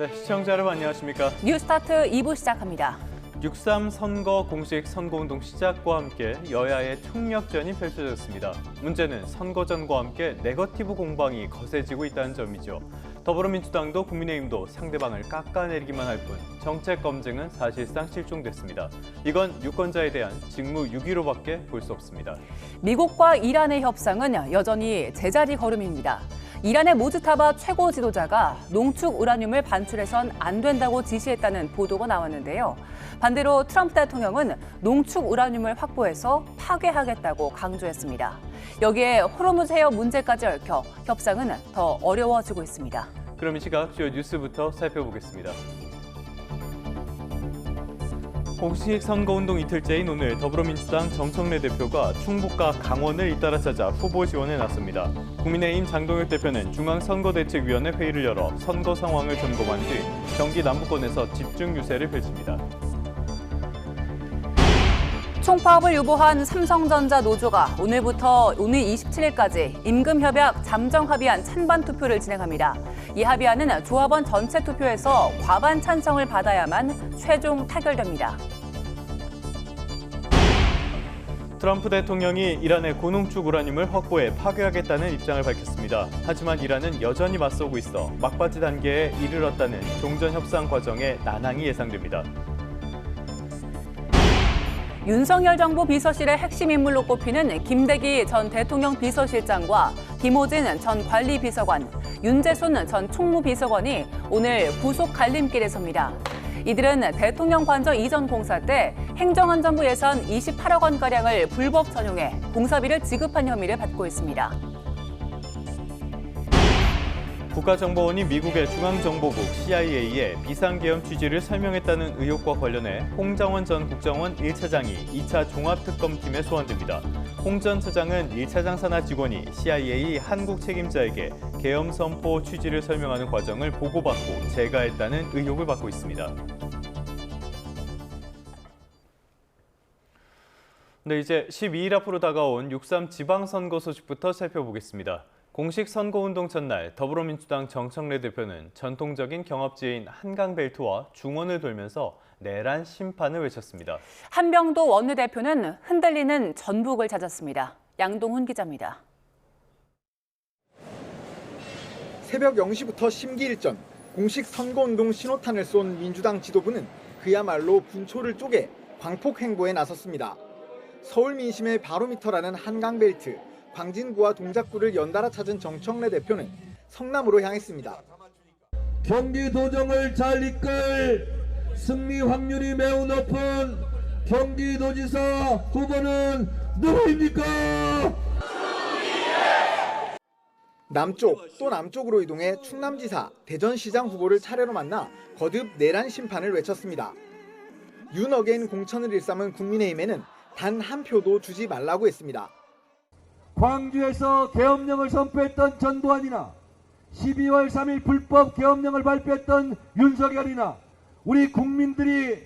네, 시청자 여러분 안녕하십니까? 뉴스타트 2부 시작합니다. 6.3 선거 공식 선거운동 시작과 함께 여야의 총력전이 펼쳐졌습니다. 문제는 선거 전과 함께 네거티브 공방이 거세지고 있다는 점이죠. 더불어민주당도 국민의힘도 상대방을 깎아내리기만 할 뿐 정책 검증은 사실상 실종됐습니다. 이건 유권자에 대한 직무유기로밖에 볼 수 없습니다. 미국과 이란의 협상은 여전히 제자리 걸음입니다. 이란의 모즈타바 최고 지도자가 농축 우라늄을 반출해선 안 된다고 지시했다는 보도가 나왔는데요. 반대로 트럼프 대통령은 농축 우라늄을 확보해서 파괴하겠다고 강조했습니다. 여기에 호르무즈 해협 문제까지 얽혀 협상은 더 어려워지고 있습니다. 그럼 이 시각 주요 뉴스부터 살펴보겠습니다. 공식 선거운동 이틀째인 오늘 더불어민주당 정청래 대표가 충북과 강원을 잇따라 찾아 후보 지원에 나섭니다. 국민의힘 장동혁 대표는 중앙선거대책위원회 회의를 열어 선거 상황을 점검한 뒤 경기 남부권에서 집중 유세를 펼칩니다. 총파업을 유보한 삼성전자 노조가 오늘부터 오늘 27일까지 임금협약 잠정 합의안 찬반 투표를 진행합니다. 이 합의안은 조합원 전체 투표에서 과반 찬성을 받아야만 최종 타결됩니다. 트럼프 대통령이 이란의 고농축 우라늄을 확보해 파괴하겠다는 입장을 밝혔습니다. 하지만 이란은 여전히 맞서고 있어 막바지 단계에 이르렀다는 종전 협상 과정에 난항이 예상됩니다. 윤석열 정부 비서실의 핵심 인물로 꼽히는 김대기 전 대통령 비서실장과 김호진 전 관리비서관, 윤재순 전 총무비서관이 오늘 구속 갈림길에 섭니다. 이들은 대통령 관저 이전 공사 때 행정안전부 예산 28억 원가량을 불법 전용해 공사비를 지급한 혐의를 받고 있습니다. 국가정보원이 미국의 중앙정보국 CIA에 비상계엄 취지를 설명했다는 의혹과 관련해 홍정원 전 국정원 1차장이 2차 종합특검팀에 소환됩니다. 홍 전 차장은 1차장 산하 직원이 CIA 한국 책임자에게 계엄 선포 취지를 설명하는 과정을 보고받고 제거했다는 의혹을 받고 있습니다. 네, 이제 12일 앞으로 다가온 6.3 지방선거 소식부터 살펴보겠습니다. 공식 선거운동 첫날 더불어민주당 정청래 대표는 전통적인 경합지인 한강벨트와 중원을 돌면서 내란 심판을 외쳤습니다. 한병도 원내대표는 흔들리는 전북을 찾았습니다. 양동훈 기자입니다. 새벽 0시부터 심기일전 공식 선거운동 신호탄을 쏜 민주당 지도부는 그야말로 분초를 쪼개 광폭 행보에 나섰습니다. 서울 민심의 바로미터라는 한강벨트, 광진구와 동작구를 연달아 찾은 정청래 대표는 성남으로 향했습니다. 경기도정을 잘 이끌 승리 확률이 매우 높은 경기도지사 후보는 누구입니까? 남쪽 또 남쪽으로 이동해 충남지사, 대전시장 후보를 차례로 만나 거듭 내란 심판을 외쳤습니다. 윤어게인 공천을 일삼은 국민의힘에는 단 한 표도 주지 말라고 했습니다. 광주에서 계엄령을 선포했던 전두환이나 12월 3일 불법 계엄령을 발표했던 윤석열이나 우리 국민들이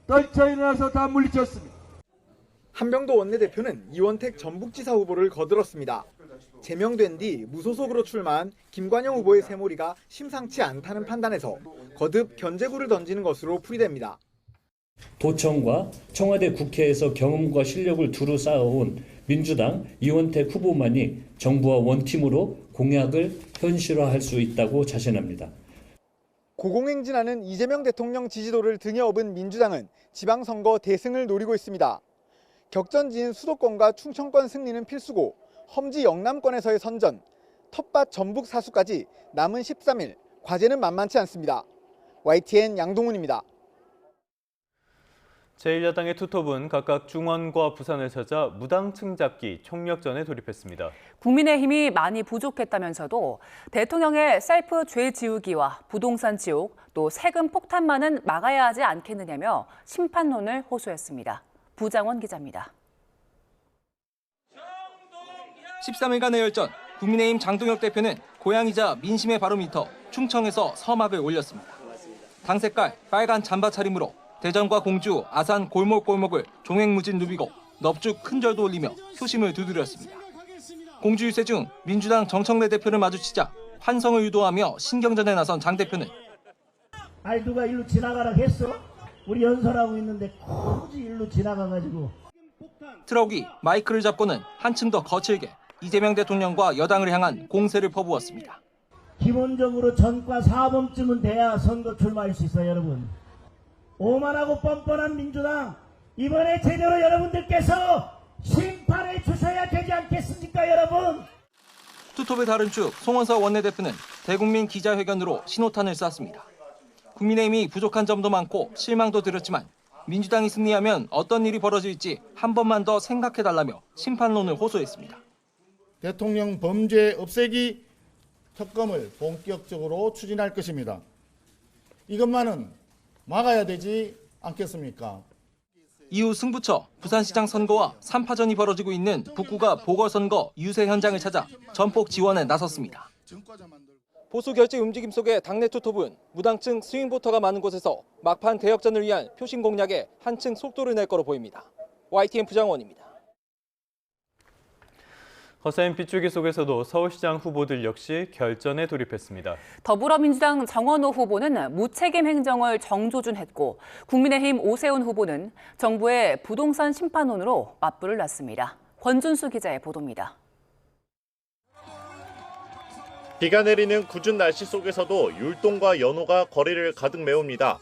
떨쳐 일어나서 다 물리쳤습니다. 한병도 원내대표는 이원택 전북지사 후보를 거들었습니다. 제명된 뒤 무소속으로 출마한 김관영 후보의 새몰이가 심상치 않다는 판단에서 거듭 견제구를 던지는 것으로 풀이됩니다. 도청과 청와대 국회에서 경험과 실력을 두루 쌓아온 민주당 이원택 후보만이 정부와 원팀으로 공약을 현실화할 수 있다고 자신합니다. 고공행진하는 이재명 대통령 지지도를 등에 업은 민주당은 지방선거 대승을 노리고 있습니다. 격전지인 수도권과 충청권 승리는 필수고 험지 영남권에서의 선전, 텃밭 전북 사수까지 남은 13일, 과제는 만만치 않습니다. YTN 양동훈입니다. 제1야당의 투톱은 각각 중원과 부산을 찾아 무당층 잡기 총력전에 돌입했습니다. 국민의힘이 많이 부족했다면서도 대통령의 셀프 죄 지우기와 부동산 지옥, 또 세금 폭탄만은 막아야 하지 않겠느냐며 심판론을 호소했습니다. 부장원 기자입니다. 13일간의 열전, 국민의힘 장동혁 대표는 고향이자 민심의 바로미터 충청에서 서막을 올렸습니다. 당 색깔 빨간 잠바 차림으로 대전과 공주, 아산 골목골목을 종횡무진 누비고 넙죽 큰절도 올리며 효심을 두드렸습니다. 공주 유세 중 민주당 정청래 대표를 마주치자 환성을 유도하며 신경전에 나선 장 대표는 아니 누가 일로 지나가라 했어? 우리 연설하고 있는데 굳이 일로 지나가가지고. 트럭이 마이크를 잡고는 한층 더 거칠게 이재명 대통령과 여당을 향한 공세를 퍼부었습니다. 기본적으로 전과 4범쯤은 돼야 선거 출마할 수 있어요, 여러분. 오만하고 뻔뻔한 민주당, 이번에 제대로 여러분들께서 심판해 주셔야 되지 않겠습니까, 여러분? 투톱의 다른 축 송원석 원내대표는 대국민 기자회견으로 신호탄을 쐈습니다. 국민의힘이 부족한 점도 많고 실망도 들었지만 민주당이 승리하면 어떤 일이 벌어질지 한 번만 더 생각해달라며 심판론을 호소했습니다. 대통령 범죄 없애기 특검을 본격적으로 추진할 것입니다. 이것만은 막아야 되지 않겠습니까? 이후 승부처 부산시장 선거와 3파전이 벌어지고 있는 북구가 보궐선거 유세 현장을 찾아 전폭 지원에 나섰습니다. 보수 결집 움직임 속의 당내 투톱은 무당층 스윙보터가 많은 곳에서 막판 대역전을 위한 표심 공략에 한층 속도를 낼 거로 보입니다. YTN 부장원입니다. 거센 빗줄기 속에서도 서울시장 후보들 역시 결전에 돌입했습니다. 더불어민주당 정원호 후보는 무책임 행정을 정조준했고 국민의힘 오세훈 후보는 정부의 부동산 심판론으로 맞불을 놨습니다. 권준수 기자의 보도입니다. 비가 내리는 궂은 날씨 속에서도 율동과 연호가 거리를 가득 메웁니다.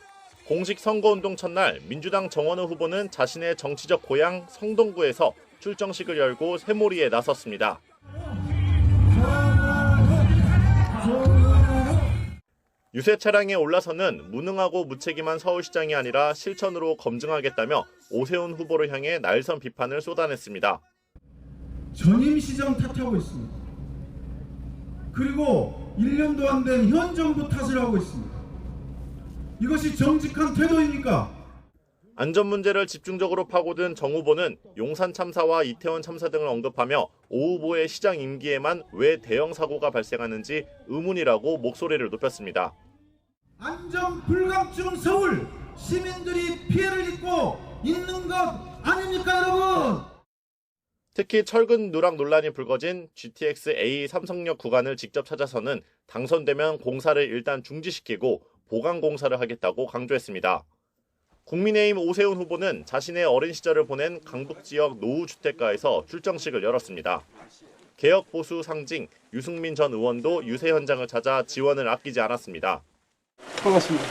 공식 선거운동 첫날 민주당 정원호 후보는 자신의 정치적 고향 성동구에서 출정식을 열고 새몰이에 나섰습니다. 유세 차량에 올라서는 무능하고 무책임한 서울시장이 아니라 실천으로 검증하겠다며 오세훈 후보를 향해 날선 비판을 쏟아냈습니다. 전임 시장 탓하고 있습니다. 그리고 1년도 안 된 현 정부 탓을 하고 있습니다. 이것이 정직한 태도입니까? 안전 문제를 집중적으로 파고든 정 후보는 용산 참사와 이태원 참사 등을 언급하며 오 후보의 시장 임기에만 왜 대형 사고가 발생하는지 의문이라고 목소리를 높였습니다. 안전 불감증 서울 시민들이 피해를 입고 있는 것 아닙니까, 여러분? 특히 철근 누락 논란이 불거진 GTX A 삼성역 구간을 직접 찾아서는 당선되면 공사를 일단 중지시키고 보강 공사를 하겠다고 강조했습니다. 국민의힘 오세훈 후보는 자신의 어린 시절을 보낸 강북 지역 노후주택가에서 출정식을 열었습니다. 개혁 보수 상징 유승민 전 의원도 유세 현장을 찾아 지원을 아끼지 않았습니다. 반갑습니다.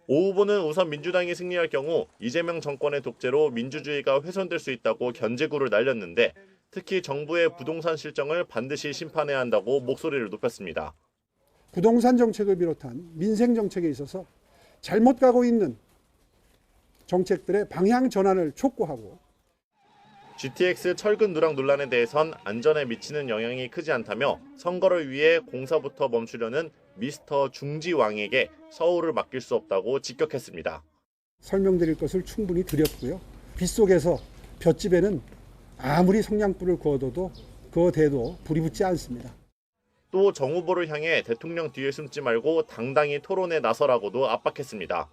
오 후보는 우선 민주당이 승리할 경우 이재명 정권의 독재로 민주주의가 훼손될 수 있다고 견제구를 날렸는데 특히 정부의 부동산 실정을 반드시 심판해야 한다고 목소리를 높였습니다. 부동산 정책을 비롯한 민생 정책에 있어서 잘못 가고 있는 정책들의 방향 전환을 촉구하고 GTX 철근 누락 논란에 대해선 안전에 미치는 영향이 크지 않다며 선거를 위해 공사부터 멈추려는 미스터 중지왕에게 서울을 맡길 수 없다고 직격했습니다. 설명드릴 것을 충분히 드렸고요. 빗속에서 볏집에는 아무리 성냥불을 그어둬도 그어대도 불이 붙지 않습니다. 또 정 후보를 향해 대통령 뒤에 숨지 말고 당당히 토론에 나서라고도 압박했습니다.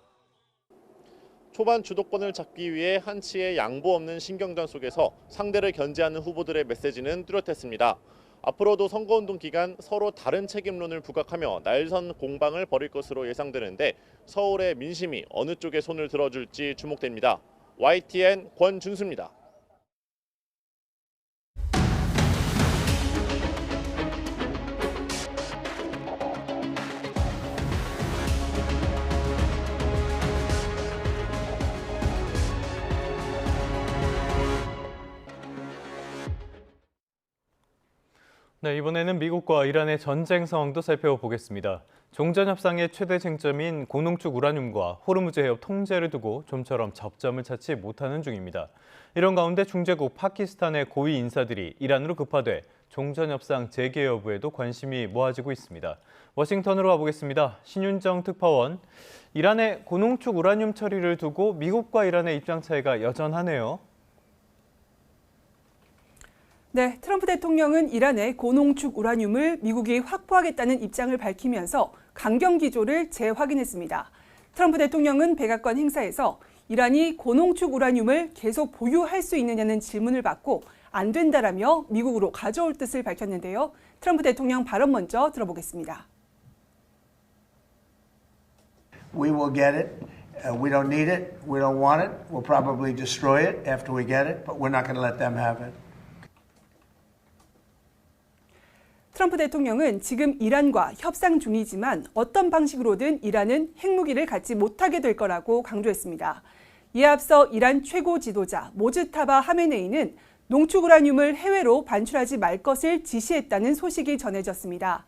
초반 주도권을 잡기 위해 한치의 양보 없는 신경전 속에서 상대를 견제하는 후보들의 메시지는 뚜렷했습니다. 앞으로도 선거운동 기간 서로 다른 책임론을 부각하며 날선 공방을 벌일 것으로 예상되는데 서울의 민심이 어느 쪽에 손을 들어줄지 주목됩니다. YTN 권준수입니다. 네, 이번에는 미국과 이란의 전쟁 상황도 살펴보겠습니다. 종전협상의 최대 쟁점인 고농축 우라늄과 호르무즈 해협 통제를 두고 좀처럼 접점을 찾지 못하는 중입니다. 이런 가운데 중재국 파키스탄의 고위 인사들이 이란으로 급파돼 종전협상 재개 여부에도 관심이 모아지고 있습니다. 워싱턴으로 가보겠습니다. 신윤정 특파원, 이란의 고농축 우라늄 처리를 두고 미국과 이란의 입장 차이가 여전하네요. 네, 트럼프 대통령은 이란의 고농축 우라늄을 미국이 확보하겠다는 입장을 밝히면서 강경 기조를 재확인했습니다. 트럼프 대통령은 백악관 행사에서 이란이 고농축 우라늄을 계속 보유할 수 있느냐는 질문을 받고 안 된다라며 미국으로 가져올 뜻을 밝혔는데요. 트럼프 대통령 발언 먼저 들어보겠습니다. We will get it. We don't need it. We don't want it. We'll probably destroy it after we get it, but we're not going to let them have it. 트럼프 대통령은 지금 이란과 협상 중이지만 어떤 방식으로든 이란은 핵무기를 갖지 못하게 될 거라고 강조했습니다. 이에 앞서 이란 최고 지도자 모즈타바 하메네이는 농축 우라늄을 해외로 반출하지 말 것을 지시했다는 소식이 전해졌습니다.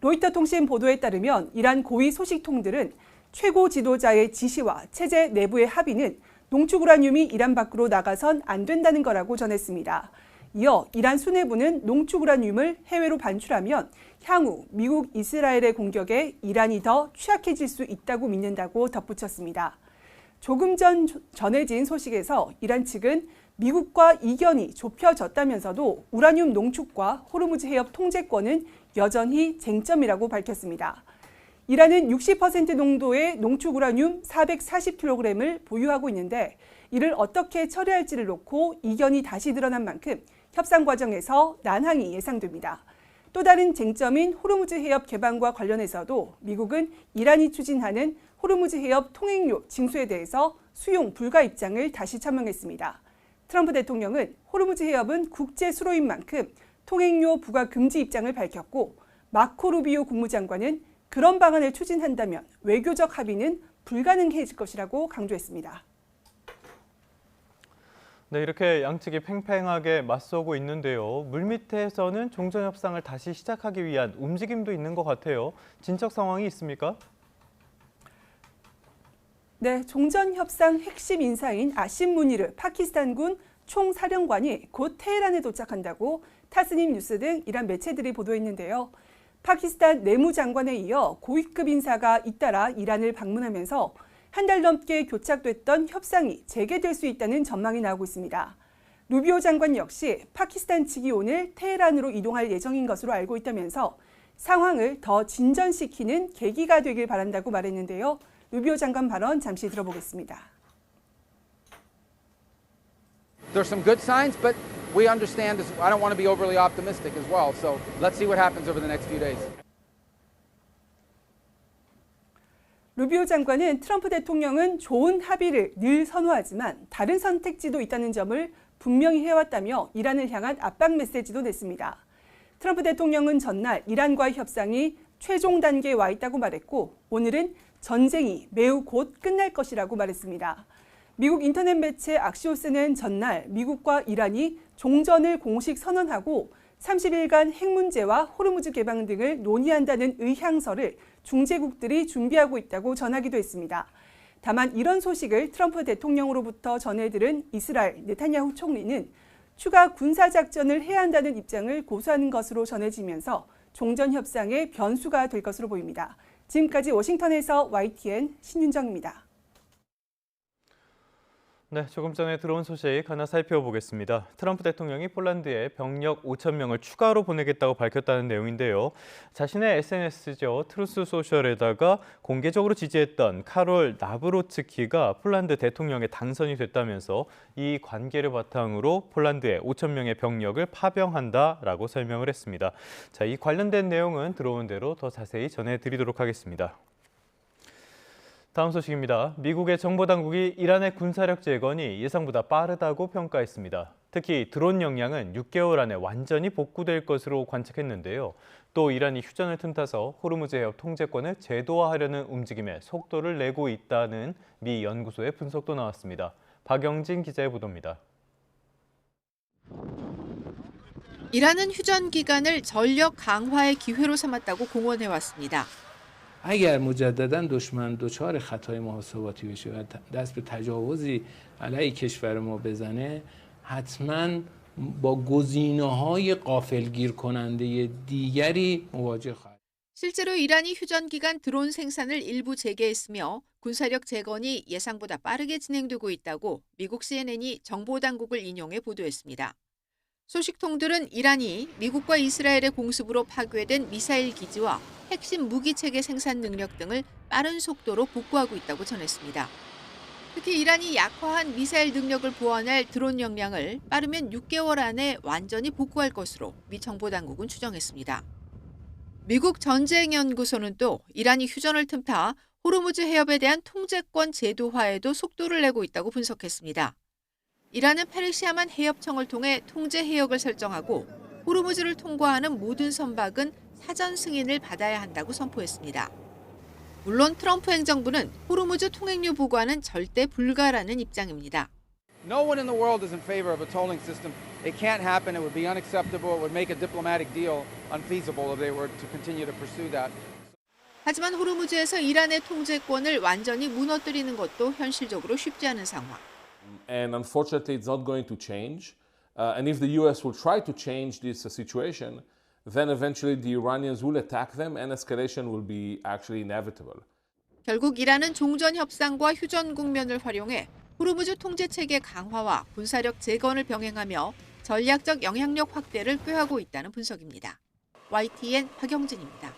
로이터 통신 보도에 따르면 이란 고위 소식통들은 최고 지도자의 지시와 체제 내부의 합의는 농축 우라늄이 이란 밖으로 나가선 안 된다는 거라고 전했습니다. 이어 이란 수뇌부는 농축 우라늄을 해외로 반출하면 향후 미국, 이스라엘의 공격에 이란이 더 취약해질 수 있다고 믿는다고 덧붙였습니다. 조금 전 전해진 소식에서 이란 측은 미국과 이견이 좁혀졌다면서도 우라늄 농축과 호르무즈 해협 통제권은 여전히 쟁점이라고 밝혔습니다. 이란은 60% 농도의 농축 우라늄 440kg을 보유하고 있는데 이를 어떻게 처리할지를 놓고 이견이 다시 드러난 만큼 협상 과정에서 난항이 예상됩니다. 또 다른 쟁점인 호르무즈 해협 개방과 관련해서도 미국은 이란이 추진하는 호르무즈 해협 통행료 징수에 대해서 수용 불가 입장을 다시 천명했습니다. 트럼프 대통령은 호르무즈 해협은 국제 수로인 만큼 통행료 부과 금지 입장을 밝혔고 마코 루비오 국무장관은 그런 방안을 추진한다면 외교적 합의는 불가능해질 것이라고 강조했습니다. 네, 이렇게 양측이 팽팽하게 맞서고 있는데요. 물밑에서는 종전협상을 다시 시작하기 위한 움직임도 있는 것 같아요. 진척 상황이 있습니까? 네, 종전협상 핵심 인사인 아심 무니르 파키스탄군 총사령관이 곧 테헤란에 도착한다고 타스님 뉴스 등 이란 매체들이 보도했는데요. 파키스탄 내무장관에 이어 고위급 인사가 잇따라 이란을 방문하면서 한 달 넘게 교착됐던 협상이 재개될 수 있다는 전망이 나오고 있습니다. 루비오 장관 역시 파키스탄 측이 오늘 테헤란으로 이동할 예정인 것으로 알고 있다면서 상황을 더 진전시키는 계기가 되길 바란다고 말했는데요. 루비오 장관 발언 잠시 들어보겠습니다. There's some good signs, but we understand I don't want to be overly optimistic as well. So let's see what happens over the next few days. 루비오 장관은 트럼프 대통령은 좋은 합의를 늘 선호하지만 다른 선택지도 있다는 점을 분명히 해왔다며 이란을 향한 압박 메시지도 냈습니다. 트럼프 대통령은 전날 이란과의 협상이 최종 단계에 와 있다고 말했고 오늘은 전쟁이 매우 곧 끝날 것이라고 말했습니다. 미국 인터넷 매체 악시오스는 전날 미국과 이란이 종전을 공식 선언하고 30일간 핵 문제와 호르무즈 개방 등을 논의한다는 의향서를 중재국들이 준비하고 있다고 전하기도 했습니다. 다만 이런 소식을 트럼프 대통령으로부터 전해들은 이스라엘 네타냐후 총리는 추가 군사작전을 해야 한다는 입장을 고수하는 것으로 전해지면서 종전 협상의 변수가 될 것으로 보입니다. 지금까지 워싱턴에서 YTN 신윤정입니다. 네, 조금 전에 들어온 소식 하나 살펴보겠습니다. 트럼프 대통령이 폴란드에 병력 5,000명을 추가로 보내겠다고 밝혔다는 내용인데요. 자신의 SNS죠, 트루스 소셜에다가 공개적으로 지지했던 카롤 나브로츠키가 폴란드 대통령에 당선이 됐다면서 이 관계를 바탕으로 폴란드에 5,000명의 병력을 파병한다라고 설명을 했습니다. 자, 이 관련된 내용은 들어온 대로 더 자세히 전해드리도록 하겠습니다. 다음 소식입니다. 미국의 정보당국이 이란의 군사력 재건이 예상보다 빠르다고 평가했습니다. 특히 드론 역량은 6개월 안에 완전히 복구될 것으로 관측했는데요. 또 이란이 휴전을 틈타서 호르무즈 해협 통제권을 제도화하려는 움직임에 속도를 내고 있다는 미 연구소의 분석도 나왔습니다. 박영진 기자의 보도입니다. 이란은 휴전 기간을 전력 강화의 기회로 삼았다고 공언해왔습니다. اگر مجددا دشمن دچار خطای محاسباتی بشه و دست به تجاوزی علیه کشور ما بزنه حتما با گزینه‌های غافلگیر کننده دیگری مواجه خواهد. 실제로 이란이 휴전 기간 드론 생산을 일부 재개했으며 군사력 재건이 예상보다 빠르게 진행되고 있다고 미국 CNN이 정보당국을 인용해 보도했습니다. 소식통들은 이란이 미국과 이스라엘의 공습으로 파괴된 미사일 기지와 핵심 무기 체계 생산 능력 등을 빠른 속도로 복구하고 있다고 전했습니다. 특히 이란이 약화한 미사일 능력을 보완할 드론 역량을 빠르면 6개월 안에 완전히 복구할 것으로 미 정보당국은 추정했습니다. 미국 전쟁연구소는 또 이란이 휴전을 틈타 호르무즈 해협에 대한 통제권 제도화에도 속도를 내고 있다고 분석했습니다. 이란은 페르시아만 해협청을 통해 통제 해역을 설정하고 호르무즈를 통과하는 모든 선박은 사전 승인을 받아야 한다고 선포했습니다. 물론 트럼프 행정부는 호르무즈 통행료 보관은 절대 불가라는 입장입니다. No one in the world is in favor of a tolling system. It can't happen. It would be unacceptable. It would make a diplomatic deal unfeasible if they were to continue to pursue that. 하지만 호르무즈에서 이란의 통제권을 완전히 무너뜨리는 것도 현실적으로 쉽지 않은 상황. And unfortunately, it's not going to change. And if the U.S. will try to change this situation, then eventually the Iranians will attack them and escalation will be actually inevitable. 결국 이란은 종전 협상과 휴전 국면을 활용해 호르무즈 통제 체계 강화와 군사력 재건을 병행하며 전략적 영향력 확대를 꾀하고 있다는 분석입니다. YTN 박영진입니다.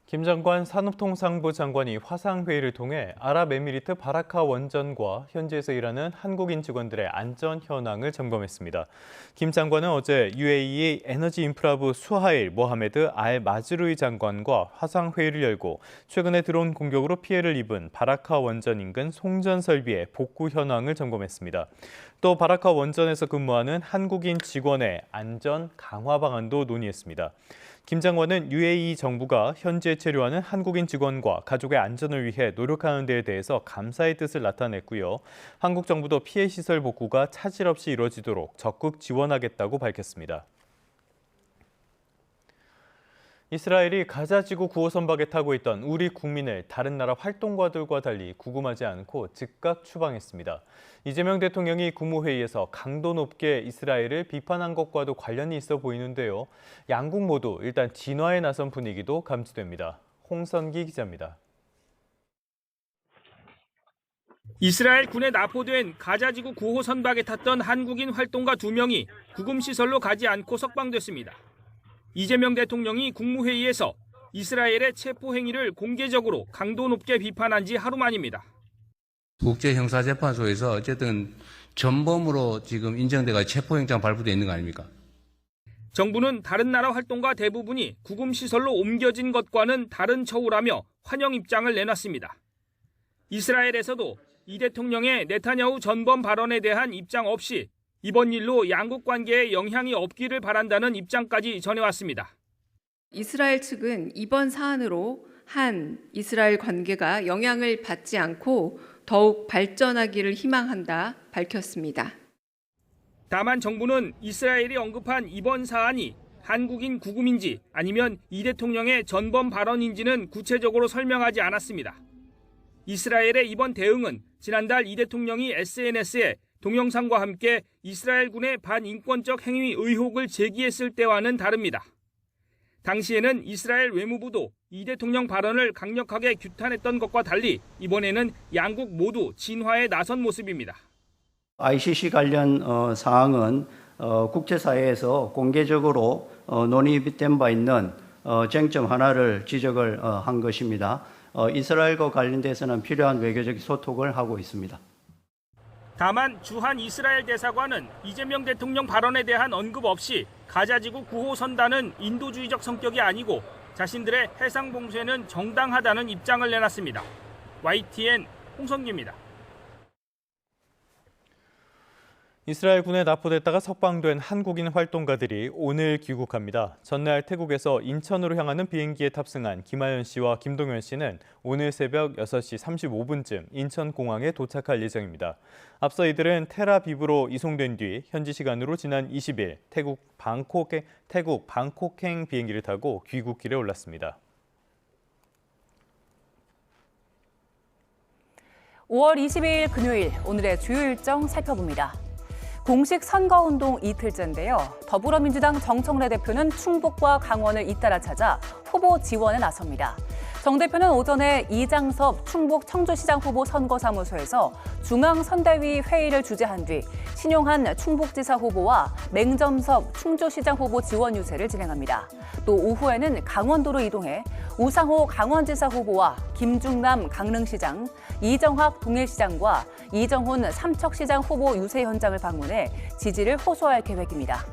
김 장관 산업통상부 장관이 화상회의를 통해 아랍에미리트 바라카 원전과 현지에서 일하는 한국인 직원들의 안전 현황을 점검했습니다. 김 장관은 어제 UAE 에너지인프라부 수하일 모하메드 알 마즈루이 장관과 화상회의를 열고 최근에 드론 공격으로 피해를 입은 바라카 원전 인근 송전 설비의 복구 현황을 점검했습니다. 또 바라카 원전에서 근무하는 한국인 직원의 안전 강화 방안도 논의했습니다. 김 장관은 UAE 정부가 현지에 체류하는 한국인 직원과 가족의 안전을 위해 노력하는 데에 대해서 감사의 뜻을 나타냈고요. 한국 정부도 피해 시설 복구가 차질 없이 이루어지도록 적극 지원하겠다고 밝혔습니다. 이스라엘이 가자 지구 9호 선박에 타고 있던 우리 국민을 다른 나라 활동가들과 달리 구금하지 않고 즉각 추방했습니다. 이재명 대통령이 국무회의에서 강도 높게 이스라엘을 비판한 것과도 관련이 있어 보이는데요. 양국 모두 일단 진화에 나선 분위기도 감지됩니다. 홍선기 기자입니다. 이스라엘 군에 납포된 가자 지구 9호 선박에 탔던 한국인 활동가 2명이 구금시설로 가지 않고 석방됐습니다. 이재명 대통령이 국무회의에서 이스라엘의 체포 행위를 공개적으로 강도 높게 비판한 지 하루 만입니다. 국제형사재판소에서 어쨌든 전범으로 지금 인정돼가 체포영장 발부돼 있는 거 아닙니까? 정부는 다른 나라 활동가 대부분이 구금시설로 옮겨진 것과는 다른 처우라며 환영 입장을 내놨습니다. 이스라엘에서도 이 대통령의 네타냐후 전범 발언에 대한 입장 없이 이번 일로 양국 관계에 영향이 없기를 바란다는 입장까지 전해왔습니다. 이스라엘 측은 이번 사안으로 한 이스라엘 관계가 영향을 받지 않고 더욱 발전하기를 희망한다 밝혔습니다. 다만 정부는 이스라엘이 언급한 이번 사안이 한국인 구금인지 아니면 이 대통령의 전범 발언인지는 구체적으로 설명하지 않았습니다. 이스라엘의 이번 대응은 지난달 이 대통령이 SNS에 동영상과 함께 이스라엘군의 반인권적 행위 의혹을 제기했을 때와는 다릅니다. 당시에는 이스라엘 외무부도 이 대통령 발언을 강력하게 규탄했던 것과 달리 이번에는 양국 모두 진화에 나선 모습입니다. ICC 관련 사항은 국제사회에서 공개적으로 논의된 바 있는 쟁점 하나를 지적을 한 것입니다. 이스라엘과 관련돼서는 필요한 외교적 소통을 하고 있습니다. 다만 주한 이스라엘 대사관은 이재명 대통령 발언에 대한 언급 없이 가자지구 9호 선단은 인도주의적 성격이 아니고 자신들의 해상 봉쇄는 정당하다는 입장을 내놨습니다. YTN 홍성기입니다. 이스라엘 군에 납포됐다가 석방된 한국인 활동가들이 오늘 귀국합니다. 전날 태국에서 인천으로 향하는 비행기에 탑승한 김하연 씨와 김동현 씨는 오늘 새벽 6시 35분쯤 인천공항에 도착할 예정입니다. 앞서 이들은 텔아비브로 이송된 뒤 현지 시간으로 지난 20일 태국 방콕행 비행기를 타고 귀국길에 올랐습니다. 5월 22일 금요일 오늘의 주요 일정 살펴봅니다. 공식 선거운동 이틀째인데요. 더불어민주당 정청래 대표는 충북과 강원을 잇따라 찾아 후보 지원에 나섭니다. 정 대표는 오전에 이장섭 충북 청주시장 후보 선거사무소에서 중앙선대위 회의를 주재한 뒤 신용한 충북지사 후보와 맹점섭 충주시장 후보 지원 유세를 진행합니다. 또 오후에는 강원도로 이동해 우상호 강원지사 후보와 김중남 강릉시장, 이정학 동해시장과 이정훈 삼척시장 후보 유세 현장을 방문해 지지를 호소할 계획입니다.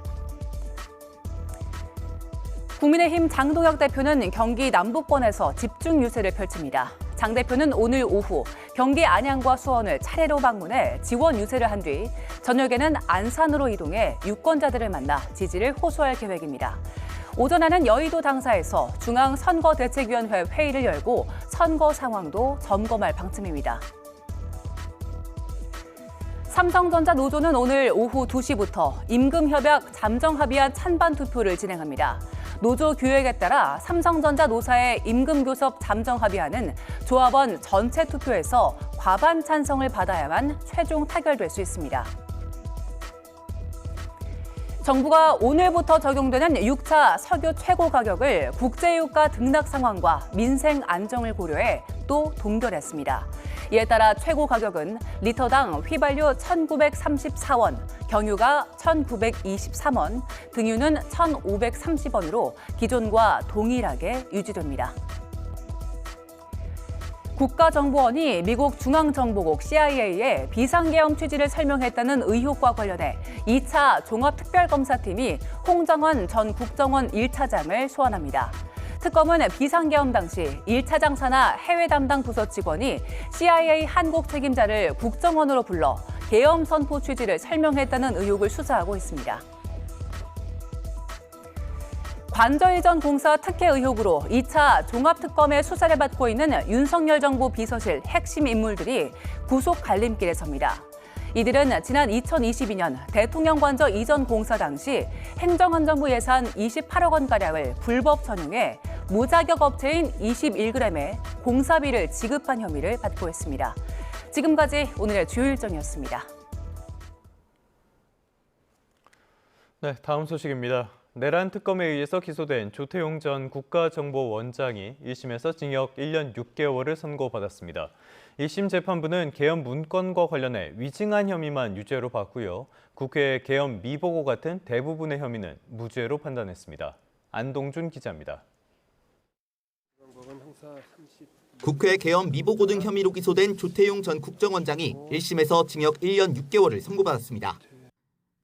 국민의힘 장동혁 대표는 경기 남부권에서 집중 유세를 펼칩니다. 장 대표는 오늘 오후 경기 안양과 수원을 차례로 방문해 지원 유세를 한 뒤 저녁에는 안산으로 이동해 유권자들을 만나 지지를 호소할 계획입니다. 오전에는 여의도 당사에서 중앙선거대책위원회 회의를 열고 선거 상황도 점검할 방침입니다. 삼성전자 노조는 오늘 오후 2시부터 임금협약 잠정합의안 찬반 투표를 진행합니다. 노조 규약에 따라 삼성전자 노사의 임금교섭 잠정합의안은 조합원 전체 투표에서 과반 찬성을 받아야만 최종 타결될 수 있습니다. 정부가 오늘부터 적용되는 6차 석유 최고 가격을 국제유가 등락 상황과 민생 안정을 고려해 또 동결했습니다. 이에 따라 최고 가격은 리터당 휘발유 1,934원, 경유가 1,923원, 등유는 1,530원으로 기존과 동일하게 유지됩니다. 국가정보원이 미국 중앙정보국 CIA의 비상계엄 취지를 설명했다는 의혹과 관련해 2차 종합특별검사팀이 홍정원 전 국정원 1차장을 소환합니다. 특검은 비상계엄 당시 1차장 산하 해외 담당 부서 직원이 CIA 한국 책임자를 국정원으로 불러 계엄 선포 취지를 설명했다는 의혹을 수사하고 있습니다. 관저일 전 공사 특혜 의혹으로 2차 종합특검의 수사를 받고 있는 윤석열 정부 비서실 핵심 인물들이 구속 갈림길에 섭니다. 이들은 지난 2022년 대통령 관저 이전 공사 당시 행정안전부 예산 28억 원가량을 불법 전용해 무자격 업체인 21g의 공사비를 지급한 혐의를 받고 있습니다. 지금까지 오늘의 주요 일정이었습니다. 네, 다음 소식입니다. 내란 특검에 의해서 기소된 조태용 전 국가정보원장이 1심에서 징역 1년 6개월을 선고받았습니다. 1심 재판부는 계엄 문건과 관련해 위증한 혐의만 유죄로 봤고요. 국회의 계엄 미보고 같은 대부분의 혐의는 무죄로 판단했습니다. 안동준 기자입니다. 국회 계엄 미보고 등 혐의로 기소된 조태용 전 국정원장이 1심에서 징역 1년 6개월을 선고받았습니다.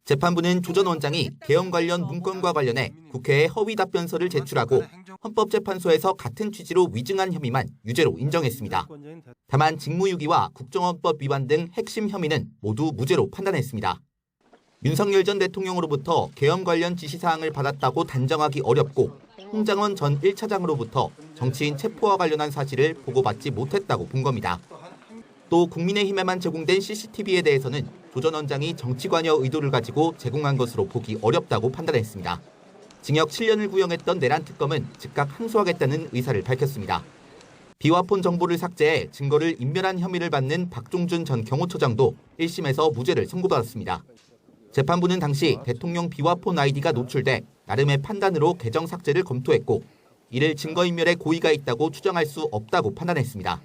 재판부는 조 전 원장이 계엄 관련 문건과 관련해 국회에 허위 답변서를 제출하고 헌법재판소에서 같은 취지로 위증한 혐의만 유죄로 인정했습니다. 다만 직무유기와 국정원법 위반 등 핵심 혐의는 모두 무죄로 판단했습니다. 윤석열 전 대통령으로부터 계엄 관련 지시사항을 받았다고 단정하기 어렵고 홍장원 전 1차장으로부터 정치인 체포와 관련한 사실을 보고받지 못했다고 본 겁니다. 또 국민의힘에만 제공된 CCTV에 대해서는 조 전 원장이 정치관여 의도를 가지고 제공한 것으로 보기 어렵다고 판단했습니다. 징역 7년을 구형했던 내란 특검은 즉각 항소하겠다는 의사를 밝혔습니다. 비화폰 정보를 삭제해 증거를 인멸한 혐의를 받는 박종준 전 경호처장도 1심에서 무죄를 선고받았습니다. 재판부는 당시 대통령 비화폰 아이디가 노출돼 나름의 판단으로 계정 삭제를 검토했고 이를 증거인멸에 고의가 있다고 추정할 수 없다고 판단했습니다.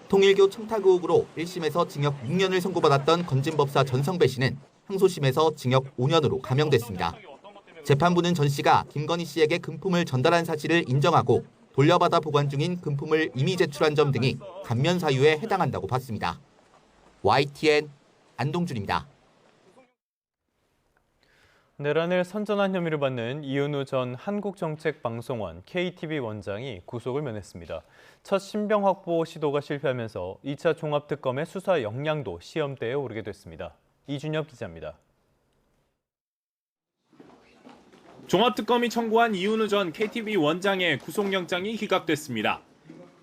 통일교 청탁 의혹으로 1심에서 징역 6년을 선고받았던 건진법사 전성배 씨는 항소심에서 징역 5년으로 감형됐습니다. 재판부는 전 씨가 김건희 씨에게 금품을 전달한 사실을 인정하고 돌려받아 보관 중인 금품을 이미 제출한 점 등이 감면 사유에 해당한다고 봤습니다. YTN 안동준입니다. 내란을 선전한 혐의를 받는 이은우 전 한국정책방송원 KTV 원장이 구속을 면했습니다. 첫 신병 확보 시도가 실패하면서 2차 종합특검의 수사 역량도 시험대에 오르게 됐습니다. 이준엽 기자입니다. 종합특검이 청구한 이은우 전 KTV 원장의 구속영장이 기각됐습니다.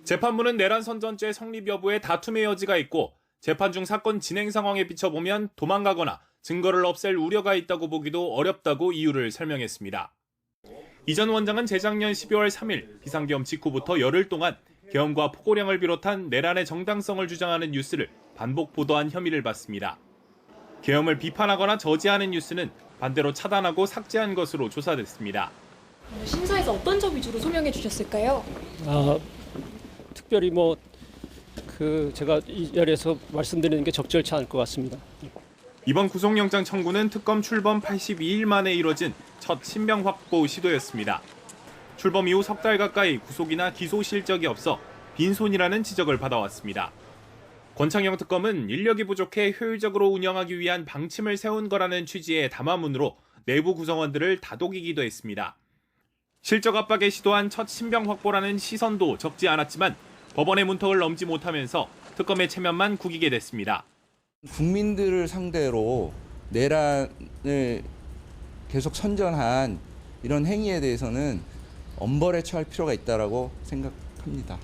재판부는 내란 선전죄 성립 여부에 다툼의 여지가 있고 재판 중 사건 진행 상황에 비춰보면 도망가거나 증거를 없앨 우려가 있다고 보기도 어렵다고 이유를 설명했습니다. 이 전 원장은 재작년 12월 3일 비상계엄 직후부터 열흘 동안 계엄과 포고령을 비롯한 내란의 정당성을 주장하는 뉴스를 반복 보도한 혐의를 받습니다. 계엄을 비판하거나 저지하는 뉴스는 반대로 차단하고 삭제한 것으로 조사됐습니다. 심사에서 어떤 점 위주로 소명해 주셨을까요? 특별히 제가 이 자리에서 말씀드리는 게 적절치 않을 것 같습니다. 이번 구속영장 청구는 특검 출범 82일 만에 이뤄진 첫 신병 확보 시도였습니다. 출범 이후 석 달 가까이 구속이나 기소 실적이 없어 빈손이라는 지적을 받아왔습니다. 권창영 특검은 인력이 부족해 효율적으로 운영하기 위한 방침을 세운 거라는 취지의 담화문으로 내부 구성원들을 다독이기도 했습니다. 실적 압박에 시도한 첫 신병 확보라는 시선도 적지 않았지만 법원의 문턱을 넘지 못하면서 특검의 체면만 구기게 됐습니다. 국민들을 상대로 내란을 계속 선전한 이런 행위에 대해서는 엄벌에 처할 필요가 있다고 생각합니다.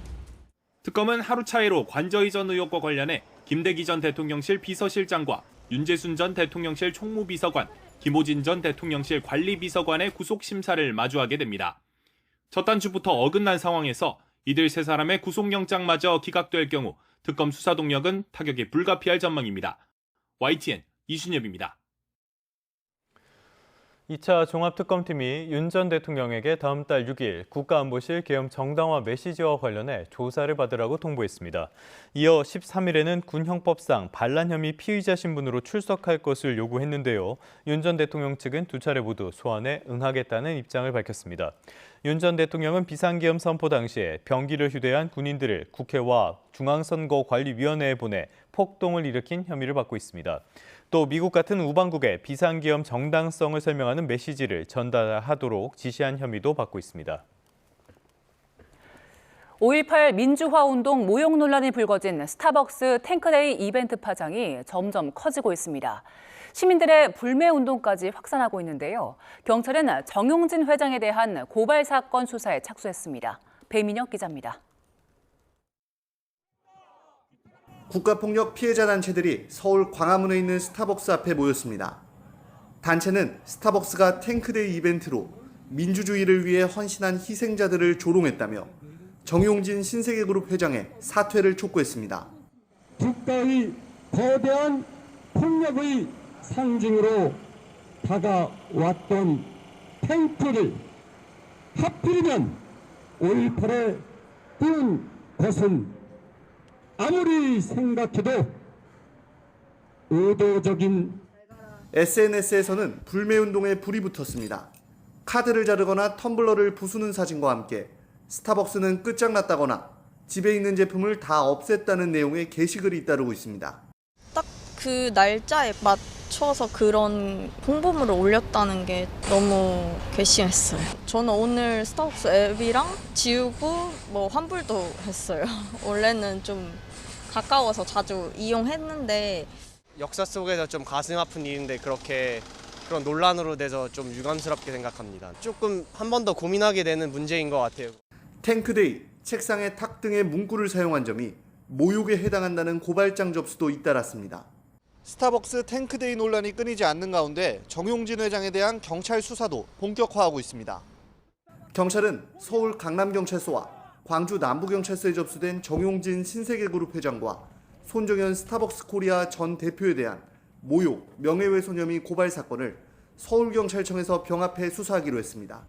특검은 하루 차이로 관저 이전 의혹과 관련해 김대기 전 대통령실 비서실장과 윤재순 전 대통령실 총무비서관, 김호진 전 대통령실 관리비서관의 구속심사를 마주하게 됩니다. 첫 단추부터 어긋난 상황에서 이들 세 사람의 구속영장마저 기각될 경우 특검 수사 동력은 타격이 불가피할 전망입니다. YTN 이순엽입니다. 2차 종합특검팀이 윤 전 대통령에게 다음 달 6일 국가안보실 계엄 정당화 메시지와 관련해 조사를 받으라고 통보했습니다. 이어 13일에는 군형법상 반란 혐의 피의자 신분으로 출석할 것을 요구했는데요. 윤 전 대통령 측은 두 차례 모두 소환에 응하겠다는 입장을 밝혔습니다. 윤 전 대통령은 비상계엄 선포 당시에 병기를 휴대한 군인들을 국회와 중앙선거관리위원회에 보내 폭동을 일으킨 혐의를 받고 있습니다. 또 미국 같은 우방국에 비상계엄 정당성을 설명하는 메시지를 전달하도록 지시한 혐의도 받고 있습니다. 5.18 민주화운동 모욕 논란이 불거진 스타벅스 탱크데이 이벤트 파장이 점점 커지고 있습니다. 시민들의 불매운동까지 확산하고 있는데요. 경찰은 정용진 회장에 대한 고발 사건 수사에 착수했습니다. 배민혁 기자입니다. 국가폭력 피해자 단체들이 서울 광화문에 있는 스타벅스 앞에 모였습니다. 단체는 스타벅스가 탱크데이 이벤트로 민주주의를 위해 헌신한 희생자들을 조롱했다며 정용진 신세계그룹 회장의 사퇴를 촉구했습니다. 국가의 거대한 폭력의 상징으로 다가왔던 탱크를 하필이면 5.18에 띄운 것은 아무리 생각해도 의도적인. SNS에서는 불매운동에 불이 붙었습니다. 카드를 자르거나 텀블러를 부수는 사진과 함께 스타벅스는 끝장났다거나 집에 있는 제품을 다 없앴다는 내용의 게시글이 잇따르고 있습니다. 딱 그 날짜에 맞춰서 그런 홍보물을 올렸다는 게 너무 괘씸했어요. 저는 오늘 스타벅스 앱이랑 지우고 환불도 했어요. 원래는 좀 가까워서 자주 이용했는데 역사 속에서 좀 가슴 아픈 일인데 그런 논란으로 돼서 좀 유감스럽게 생각합니다. 조금 한 번 더 고민하게 되는 문제인 것 같아요. 탱크데이, 책상의 탁 등의 문구를 사용한 점이 모욕에 해당한다는 고발장 접수도 잇따랐습니다. 스타벅스 탱크데이 논란이 끊이지 않는 가운데 정용진 회장에 대한 경찰 수사도 본격화하고 있습니다. 경찰은 서울 강남경찰서와 광주 남부경찰서에 접수된 정용진 신세계그룹 회장과 손정현 스타벅스 코리아 전 대표에 대한 모욕, 명예훼손 혐의 고발 사건을 서울경찰청에서 병합해 수사하기로 했습니다.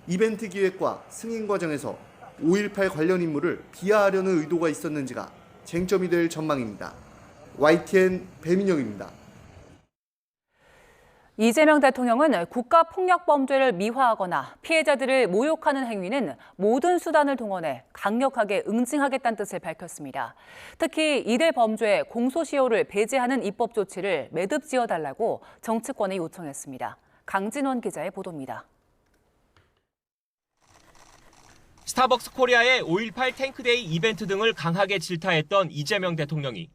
이벤트 기획과 승인 과정에서 5.18 관련 인물을 비하하려는 의도가 있었는지가 쟁점이 될 전망입니다. YTN 배민혁입니다. 이재명 대통령은 국가폭력범죄를 미화하거나 피해자들을 모욕하는 행위는 모든 수단을 동원해 강력하게 응징하겠다는 뜻을 밝혔습니다. 특히 이대 범죄의 공소시효를 배제하는 입법 조치를 매듭 지어달라고 정치권에 요청했습니다. 강진원 기자의 보도입니다. 스타벅스 코리아의 5.18 탱크데이 이벤트 등을 강하게 질타했던 이재명 대통령이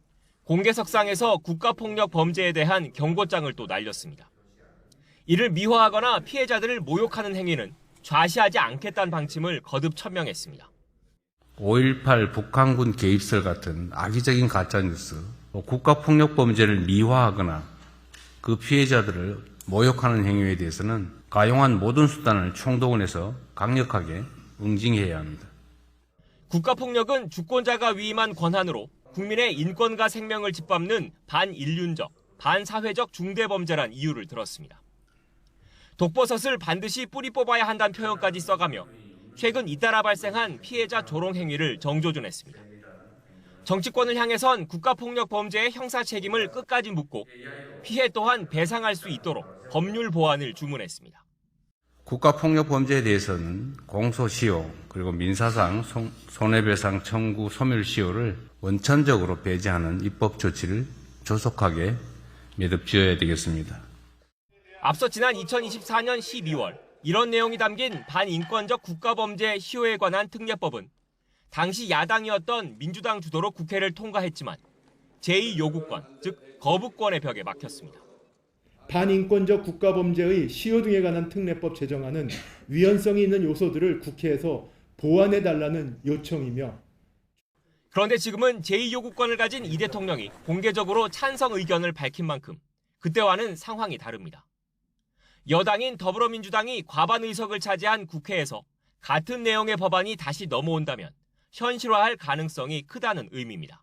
공개석상에서 국가폭력 범죄에 대한 경고장을 또 날렸습니다. 이를 미화하거나 피해자들을 모욕하는 행위는 좌시하지 않겠다는 방침을 거듭 천명했습니다. 5.18 북한군 개입설 같은 악의적인 가짜뉴스, 국가폭력 범죄를 미화하거나 그 피해자들을 모욕하는 행위에 대해서는 가용한 모든 수단을 총동원해서 강력하게 응징해야 합니다. 국가폭력은 주권자가 위임한 권한으로 국민의 인권과 생명을 짓밟는 반인륜적, 반사회적 중대범죄란 이유를 들었습니다. 독버섯을 반드시 뿌리 뽑아야 한다는 표현까지 써가며 최근 잇따라 발생한 피해자 조롱 행위를 정조준했습니다. 정치권을 향해선 국가폭력 범죄의 형사 책임을 끝까지 묻고 피해 또한 배상할 수 있도록 법률 보완을 주문했습니다. 국가폭력 범죄에 대해서는 공소시효 그리고 민사상 손해배상 청구 소멸시효를 원천적으로 배제하는 입법 조치를 조속하게 매듭지어야 되겠습니다. 앞서 지난 2024년 12월 이런 내용이 담긴 반인권적 국가범죄 시효에 관한 특례법은 당시 야당이었던 민주당 주도로 국회를 통과했지만 제2요구권, 즉 거부권의 벽에 막혔습니다. 반인권적 국가범죄의 시효 등에 관한 특례법 제정안은 위헌성이 있는 요소들을 국회에서 보완해달라는 요청이며 그런데 지금은 제2요구권을 가진 이 대통령이 공개적으로 찬성 의견을 밝힌 만큼 그때와는 상황이 다릅니다. 여당인 더불어민주당이 과반 의석을 차지한 국회에서 같은 내용의 법안이 다시 넘어온다면 현실화할 가능성이 크다는 의미입니다.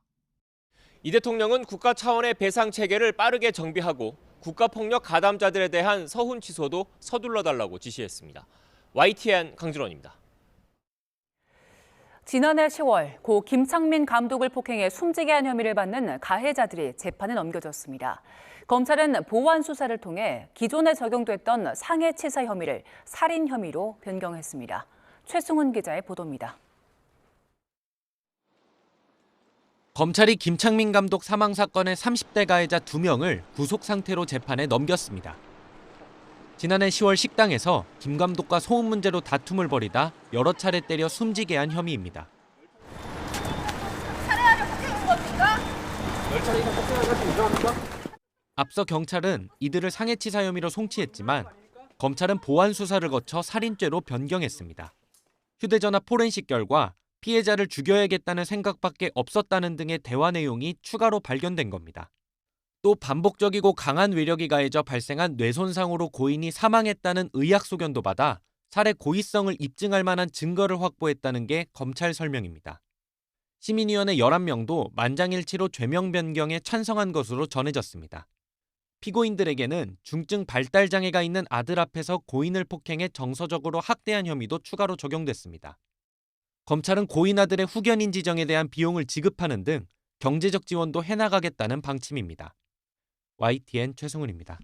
이 대통령은 국가 차원의 배상 체계를 빠르게 정비하고 국가폭력 가담자들에 대한 서훈 취소도 서둘러달라고 지시했습니다. YTN 강준원입니다. 지난해 10월 고 김창민 감독을 폭행해 숨지게 한 혐의를 받는 가해자들이 재판에 넘겨졌습니다. 검찰은 보완 수사를 통해 기존에 적용됐던 상해치사 혐의를 살인 혐의로 변경했습니다. 최승훈 기자의 보도입니다. 검찰이 김창민 감독 사망 사건의 30대 가해자 2명을 구속 상태로 재판에 넘겼습니다. 지난해 10월 식당에서 김 감독과 소음 문제로 다툼을 벌이다 여러 차례 때려 숨지게 한 혐의입니다. 살해하려 폭행한 겁니까? 10차례 이상 폭행한 것이 인정합니까? 앞서 경찰은 이들을 상해치사 혐의로 송치했지만 검찰은 보완 수사를 거쳐 살인죄로 변경했습니다. 휴대전화 포렌식 결과 피해자를 죽여야겠다는 생각밖에 없었다는 등의 대화 내용이 추가로 발견된 겁니다. 또 반복적이고 강한 외력이 가해져 발생한 뇌손상으로 고인이 사망했다는 의학 소견도 받아 살해 고의성을 입증할 만한 증거를 확보했다는 게 검찰 설명입니다. 시민위원회 11명도 만장일치로 죄명 변경에 찬성한 것으로 전해졌습니다. 피고인들에게는 중증 발달 장애가 있는 아들 앞에서 고인을 폭행해 정서적으로 학대한 혐의도 추가로 적용됐습니다. 검찰은 고인 아들의 후견인 지정에 대한 비용을 지급하는 등 경제적 지원도 해나가겠다는 방침입니다. YTN 최승훈입니다.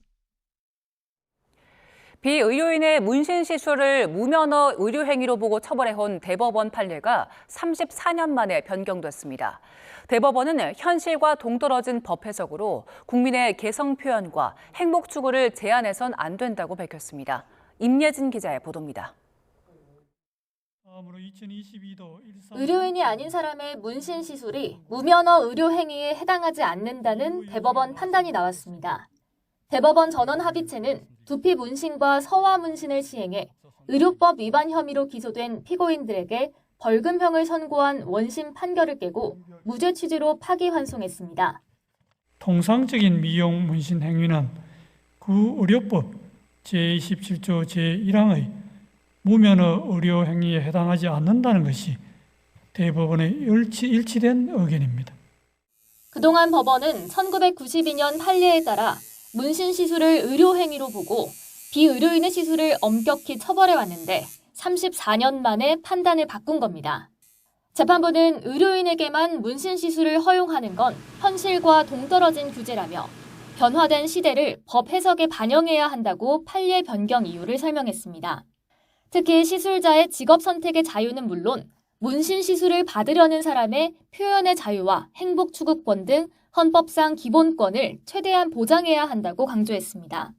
비의료인의 문신 시술을 무면허 의료 행위로 보고 처벌해온 대법원 판례가 34년 만에 변경됐습니다. 대법원은 현실과 동떨어진 법 해석으로 국민의 개성 표현과 행복 추구를 제한해선 안 된다고 밝혔습니다. 임예진 기자의 보도입니다. 의료인이 아닌 사람의 문신 시술이 무면허 의료 행위에 해당하지 않는다는 대법원 판단이 나왔습니다. 대법원 전원 합의체는 두피 문신과 서화 문신을 시행해 의료법 위반 혐의로 기소된 피고인들에게 벌금형을 선고한 원심 판결을 깨고 무죄 취지로 파기환송했습니다. 통상적인 미용 문신 행위는 구의료법 제27조 제1항의 무면허 의료 행위에 해당하지 않는다는 것이 대법원의 일치된 의견입니다. 그동안 법원은 1992년 판례에 따라 문신 시술을 의료 행위로 보고 비의료인의 시술을 엄격히 처벌해왔는데 34년 만에 판단을 바꾼 겁니다. 재판부는 의료인에게만 문신 시술을 허용하는 건 현실과 동떨어진 규제라며 변화된 시대를 법 해석에 반영해야 한다고 판례 변경 이유를 설명했습니다. 특히 시술자의 직업 선택의 자유는 물론 문신 시술을 받으려는 사람의 표현의 자유와 행복 추구권 등 헌법상 기본권을 최대한 보장해야 한다고 강조했습니다.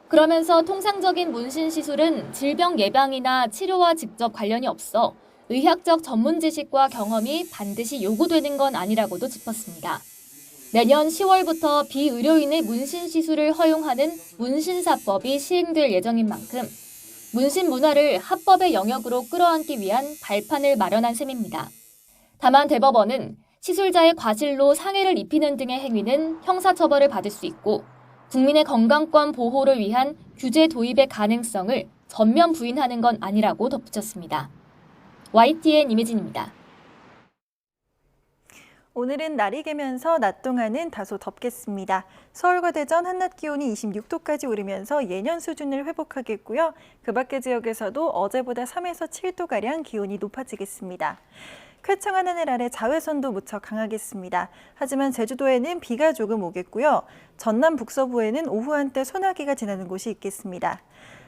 그러면서 통상적인 문신 시술은 질병 예방이나 치료와 직접 관련이 없어 의학적 전문 지식과 경험이 반드시 요구되는 건 아니라고도 짚었습니다. 내년 10월부터 비의료인의 문신 시술을 허용하는 문신사법이 시행될 예정인 만큼 문신 문화를 합법의 영역으로 끌어안기 위한 발판을 마련한 셈입니다. 다만 대법원은 시술자의 과실로 상해를 입히는 등의 행위는 형사처벌을 받을 수 있고 국민의 건강권 보호를 위한 규제 도입의 가능성을 전면 부인하는 건 아니라고 덧붙였습니다. YTN 임혜진입니다. 오늘은 날이 개면서 낮 동안은 다소 덥겠습니다. 서울과 대전 한낮 기온이 26도까지 오르면서 예년 수준을 회복하겠고요. 그 밖의 지역에서도 어제보다 3에서 7도가량 기온이 높아지겠습니다. 쾌청한 하늘 아래 자외선도 무척 강하겠습니다. 하지만 제주도에는 비가 조금 오겠고요. 전남 북서부에는 오후 한때 소나기가 지나는 곳이 있겠습니다.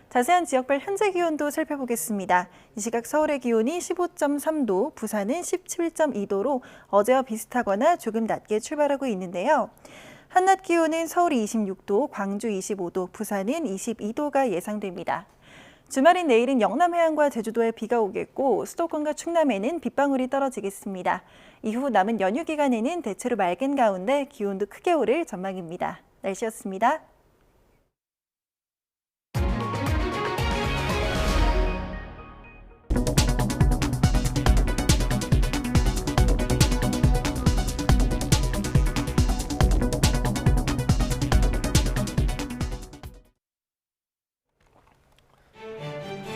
자세한 지역별 현재 기온도 살펴보겠습니다. 이 시각 서울의 기온이 15.3도, 부산은 17.2도로 어제와 비슷하거나 조금 낮게 출발하고 있는데요. 한낮 기온은 서울이 26도, 광주 25도, 부산은 22도가 예상됩니다. 주말인 내일은 영남 해안과 제주도에 비가 오겠고 수도권과 충남에는 빗방울이 떨어지겠습니다. 이후 남은 연휴 기간에는 대체로 맑은 가운데 기온도 크게 오를 전망입니다. 날씨였습니다.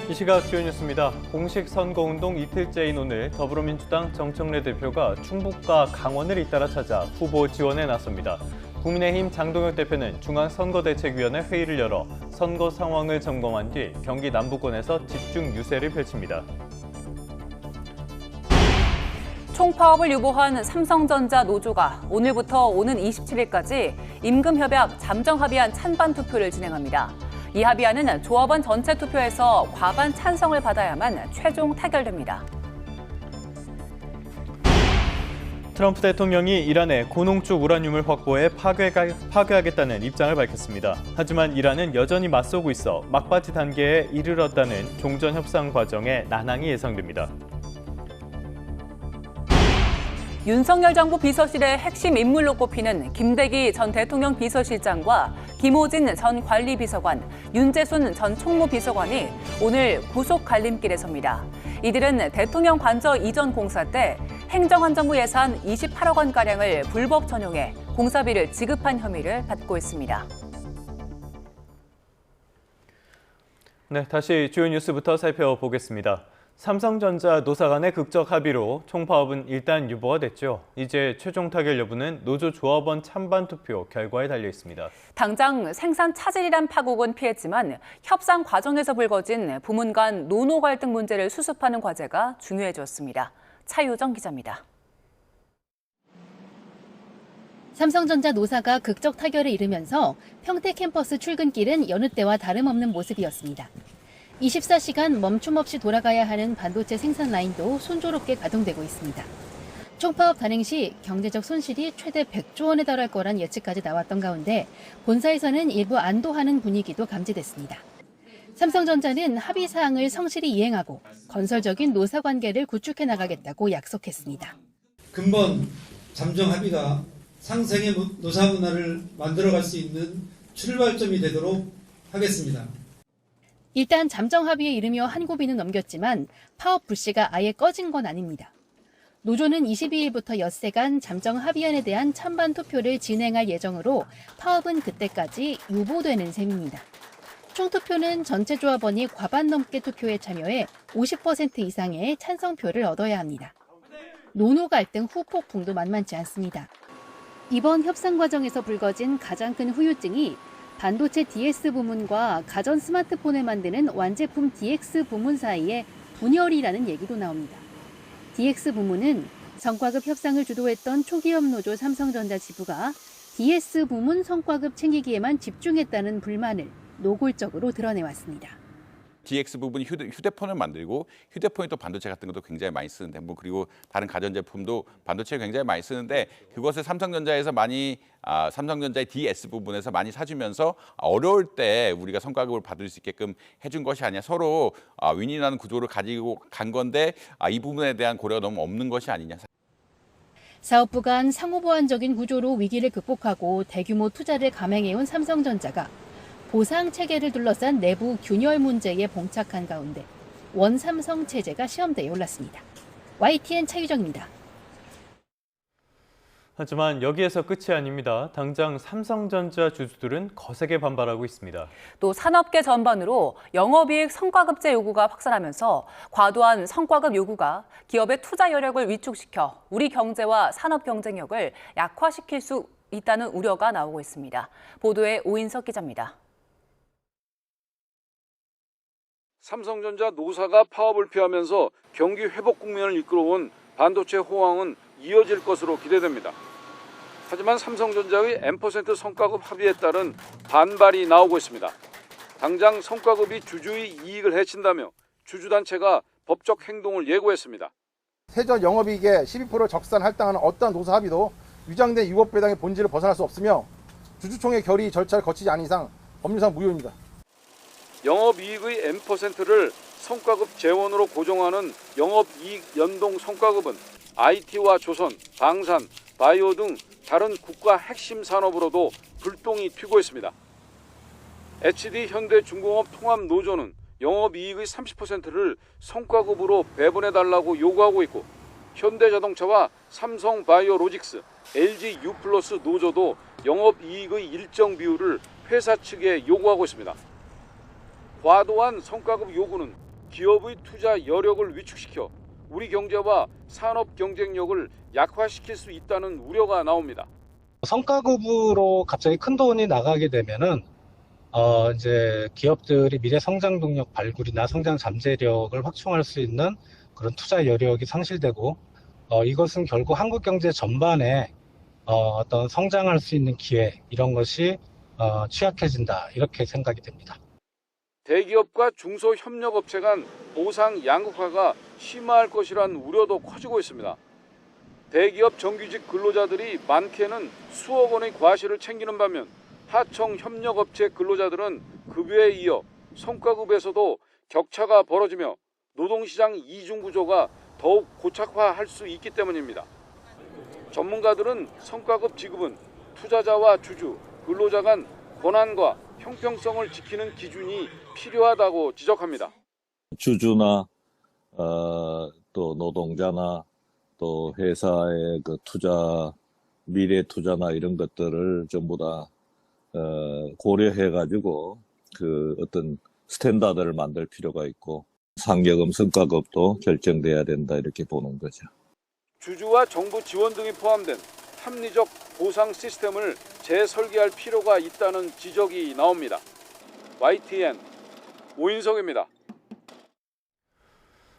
이 시각 주요 뉴스입니다. 공식 선거운동 이틀째인 오늘 더불어민주당 정청래 대표가 충북과 강원을 잇따라 찾아 후보 지원에 나섭니다. 국민의힘 장동혁 대표는 중앙선거대책위원회 회의를 열어 선거 상황을 점검한 뒤 경기 남부권에서 집중 유세를 펼칩니다. 총파업을 유보한 삼성전자 노조가 오늘부터 오는 27일까지 임금협약 잠정 합의안 찬반 투표를 진행합니다. 이 합의안은 조합원 전체 투표에서 과반 찬성을 받아야만 최종 타결됩니다. 트럼프 대통령이 이란에 고농축 우라늄을 확보해 파괴하겠다는 입장을 밝혔습니다. 하지만 이란은 여전히 맞서고 있어 막바지 단계에 이르렀다는 종전 협상 과정에 난항이 예상됩니다. 윤석열 정부 비서실의 핵심 인물로 꼽히는 김대기 전 대통령 비서실장과 김호진 전 관리비서관, 윤재순 전 총무비서관이 오늘 구속 갈림길에 섭니다. 이들은 대통령 관저 이전 공사 때 행정안전부 예산 28억 원가량을 불법 전용해 공사비를 지급한 혐의를 받고 있습니다. 네, 다시 주요 뉴스부터 살펴보겠습니다. 삼성전자 노사 간의 극적 합의로 총파업은 일단 유보가 됐죠. 이제 최종 타결 여부는 노조 조합원 찬반 투표 결과에 달려 있습니다. 당장 생산 차질이란 파국은 피했지만 협상 과정에서 불거진 부문 간 노노 갈등 문제를 수습하는 과제가 중요해졌습니다. 차유정 기자입니다. 삼성전자 노사가 극적 타결에 이르면서 평택 캠퍼스 출근길은 여느 때와 다름없는 모습이었습니다. 24시간 멈춤 없이 돌아가야 하는 반도체 생산 라인도 순조롭게 가동되고 있습니다. 총파업 단행 시 경제적 손실이 최대 100조 원에 달할 거란 예측까지 나왔던 가운데 본사에서는 일부 안도하는 분위기도 감지됐습니다. 삼성전자는 합의 사항을 성실히 이행하고 건설적인 노사 관계를 구축해 나가겠다고 약속했습니다. 근본 잠정 합의가 상생의 노사 문화를 만들어갈 수 있는 출발점이 되도록 하겠습니다. 일단 잠정 합의에 이르며 한 고비는 넘겼지만 파업 불씨가 아예 꺼진 건 아닙니다. 노조는 22일부터 엿새간 잠정 합의안에 대한 찬반 투표를 진행할 예정으로 파업은 그때까지 유보되는 셈입니다. 총투표는 전체 조합원이 과반 넘게 투표에 참여해 50% 이상의 찬성표를 얻어야 합니다. 노노 갈등 후폭풍도 만만치 않습니다. 이번 협상 과정에서 불거진 가장 큰 후유증이 반도체 DS 부문과 가전 스마트폰을 만드는 완제품 DX 부문 사이의 분열이라는 얘기도 나옵니다. DX 부문은 성과급 협상을 주도했던 초기업 노조 삼성전자 지부가 DS 부문 성과급 챙기기에만 집중했다는 불만을 노골적으로 드러내왔습니다. DX 부분이 휴대폰을 만들고 휴대폰이 또 반도체 같은 것도 굉장히 많이 쓰는데 뭐 그리고 다른 가전제품도 반도체 굉장히 많이 쓰는데 그것을 삼성전자에서 많이 삼성전자의 DS 부분에서 많이 사주면서 어려울 때 우리가 성과급을 받을 수 있게끔 해준 것이 아니냐 서로 윈윈하는 구조를 가지고 간 건데 이 부분에 대한 고려가 너무 없는 것이 아니냐. 사업부 간 상호보완적인 구조로 위기를 극복하고 대규모 투자를 감행해온 삼성전자가 보상 체계를 둘러싼 내부 균열 문제에 봉착한 가운데 원삼성 체제가 시험대에 올랐습니다. YTN 차유정입니다. 하지만 여기에서 끝이 아닙니다. 당장 삼성전자 주주들은 거세게 반발하고 있습니다. 또 산업계 전반으로 영업이익 성과급제 요구가 확산하면서 과도한 성과급 요구가 기업의 투자 여력을 위축시켜 우리 경제와 산업 경쟁력을 약화시킬 수 있다는 우려가 나오고 있습니다. 보도에 오인석 기자입니다. 삼성전자 노사가 파업을 피하면서 경기 회복 국면을 이끌어온 반도체 호황은 이어질 것으로 기대됩니다. 하지만 삼성전자의 M% 성과급 합의에 따른 반발이 나오고 있습니다. 당장 성과급이 주주의 이익을 해친다며 주주단체가 법적 행동을 예고했습니다. 세전 영업이익의 12% 적산 할당하는 어떠한 노사 합의도 위장된 유업 배당의 본질을 벗어날 수 없으며 주주총회 결의 절차를 거치지 않은 이상 법률상 무효입니다. 영업이익의 M%를 성과급 재원으로 고정하는 영업이익 연동 성과급은 IT와 조선, 방산, 바이오 등 다른 국가 핵심 산업으로도 불똥이 튀고 있습니다. HD 현대중공업 통합노조는 영업이익의 30%를 성과급으로 배분해달라고 요구하고 있고 현대자동차와 삼성바이오로직스, LG U+ 노조도 영업이익의 일정 비율을 회사 측에 요구하고 있습니다. 과도한 성과급 요구는 기업의 투자 여력을 위축시켜 우리 경제와 산업 경쟁력을 약화시킬 수 있다는 우려가 나옵니다. 성과급으로 갑자기 큰 돈이 나가게 되면은 이제 기업들이 미래 성장 동력 발굴이나 성장 잠재력을 확충할 수 있는 그런 투자 여력이 상실되고 이것은 결국 한국 경제 전반에 어떤 성장할 수 있는 기회 이런 것이 취약해진다 이렇게 생각이 됩니다. 대기업과 중소협력업체 간 보상 양극화가 심화할 것이란 우려도 커지고 있습니다. 대기업 정규직 근로자들이 많게는 수억 원의 과실을 챙기는 반면 하청 협력업체 근로자들은 급여에 이어 성과급에서도 격차가 벌어지며 노동시장 이중 구조가 더욱 고착화할 수 있기 때문입니다. 전문가들은 성과급 지급은 투자자와 주주, 근로자 간 권한과 형평성을 지키는 기준이 필요하다고 지적합니다. 주주나 또 노동자나 또 회사의 그 투자 미래 투자나 이런 것들을 전부 다 고려해 가지고 그 어떤 스탠다드를 만들 필요가 있고 상여금 성과급도 결정돼야 된다 이렇게 보는 거죠. 주주와 정부 지원 등이 포함된 합리적 보상 시스템을 재설계할 필요가 있다는 지적이 나옵니다. YTN 오인석입니다.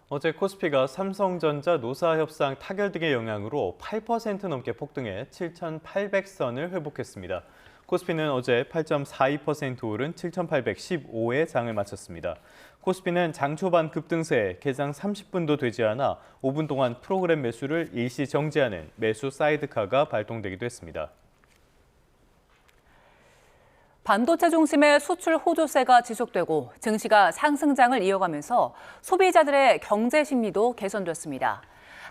어제 코스피가 삼성전자 노사 협상 타결 등의 영향으로 8% 넘게 폭등해 7,800선을 회복했습니다. 코스피는 어제 8.42% 오른 7,815에 장을 마쳤습니다. 코스피는 장 초반 급등세에 개장 30분도 되지 않아 5분 동안 프로그램 매수를 일시 정지하는 매수 사이드카가 발동되기도 했습니다. 반도체 중심의 수출 호조세가 지속되고 증시가 상승장을 이어가면서 소비자들의 경제 심리도 개선됐습니다.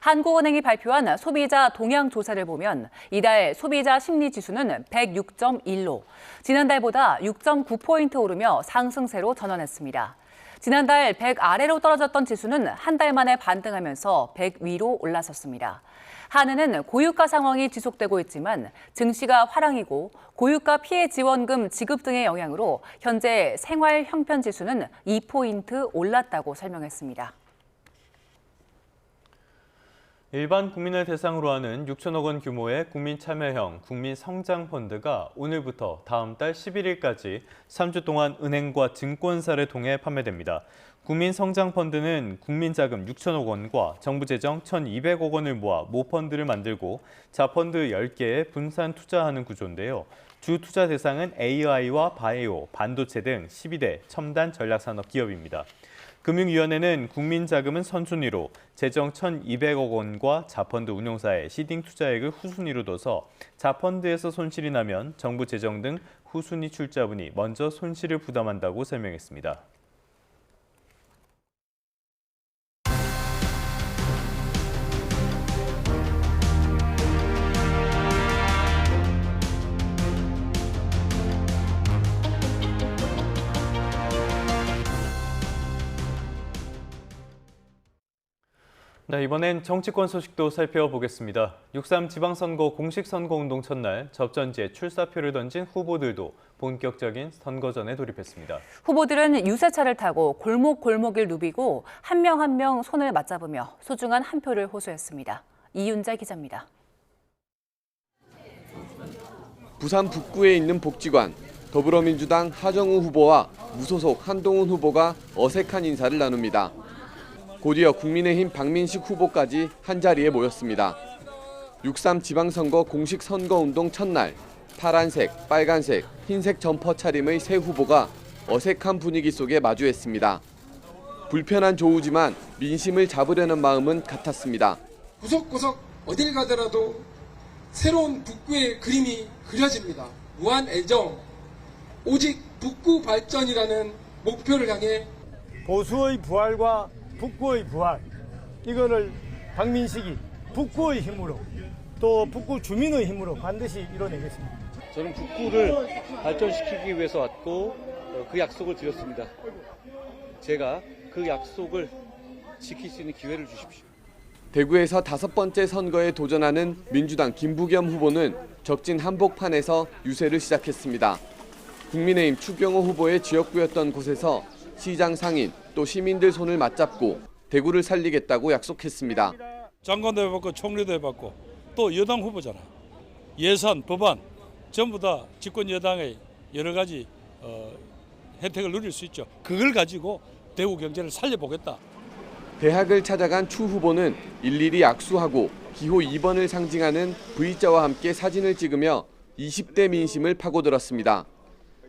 한국은행이 발표한 소비자 동향 조사를 보면 이달 소비자 심리 지수는 106.1로 지난달보다 6.9포인트 오르며 상승세로 전환했습니다. 지난달 100 아래로 떨어졌던 지수는 한 달 만에 반등하면서 100 위로 올라섰습니다. 한은은 고유가 상황이 지속되고 있지만 증시가 화랑이고 고유가 피해 지원금 지급 등의 영향으로 현재 생활 형편 지수는 2포인트 올랐다고 설명했습니다. 일반 국민을 대상으로 하는 6천억 원 규모의 국민참여형 국민성장펀드가 오늘부터 다음 달 11일까지 3주 동안 은행과 증권사를 통해 판매됩니다. 국민성장펀드는 국민자금 6천억 원과 정부 재정 1,200억 원을 모아 모펀드를 만들고 자펀드 10개에 분산 투자하는 구조인데요. 주 투자 대상은 AI와 바이오, 반도체 등 12대 첨단 전략산업 기업입니다. 금융위원회는 국민자금은 선순위로 재정 1,200억 원과 자펀드 운용사의 시딩 투자액을 후순위로 둬서 자펀드에서 손실이 나면 정부 재정 등 후순위 출자분이 먼저 손실을 부담한다고 설명했습니다. 자, 이번엔 정치권 소식도 살펴보겠습니다. 6.3 지방선거 공식 선거운동 첫날 접전지에 출사표를 던진 후보들도 본격적인 선거전에 돌입했습니다. 후보들은 유세차를 타고 골목골목을 누비고 한 명 한 명 손을 맞잡으며 소중한 한 표를 호소했습니다. 이윤자 기자입니다. 부산 북구에 있는 복지관, 더불어민주당 하정우 후보와 무소속 한동훈 후보가 어색한 인사를 나눕니다. 곧이어 국민의힘 박민식 후보까지 한자리에 모였습니다. 6.3 지방선거 공식 선거운동 첫날, 파란색, 빨간색, 흰색 점퍼 차림의 세 후보가 어색한 분위기 속에 마주했습니다. 불편한 조우지만 민심을 잡으려는 마음은 같았습니다. 구석구석 어딜 가더라도 새로운 북구의 그림이 그려집니다. 무한 애정, 오직 북구 발전이라는 목표를 향해 보수의 부활과 북구의 부활, 이거를 박민식이 북구의 힘으로 또 북구 주민의 힘으로 반드시 이뤄내겠습니다. 저는 북구를 발전시키기 위해서 왔고 그 약속을 드렸습니다. 제가 그 약속을 지킬 수 있는 기회를 주십시오. 대구에서 5번째 선거에 도전하는 민주당 김부겸 후보는 적진 한복판에서 유세를 시작했습니다. 국민의힘 추경호 후보의 지역구였던 곳에서 시장 상인 또 시민들 손을 맞잡고 대구를 살리겠다고 약속했습니다. 장관도 해봤고 총리도 해봤고 또 여당 후보잖아. 예산, 법안 전부 다 집권 여당의 여러 가지 혜택을 누릴 수 있죠. 그걸 가지고 대구 경제를 살려보겠다. 대학을 찾아간 추 후보는 일일이 악수하고 기호 2번을 상징하는 V자와 함께 사진을 찍으며 20대 민심을 파고들었습니다.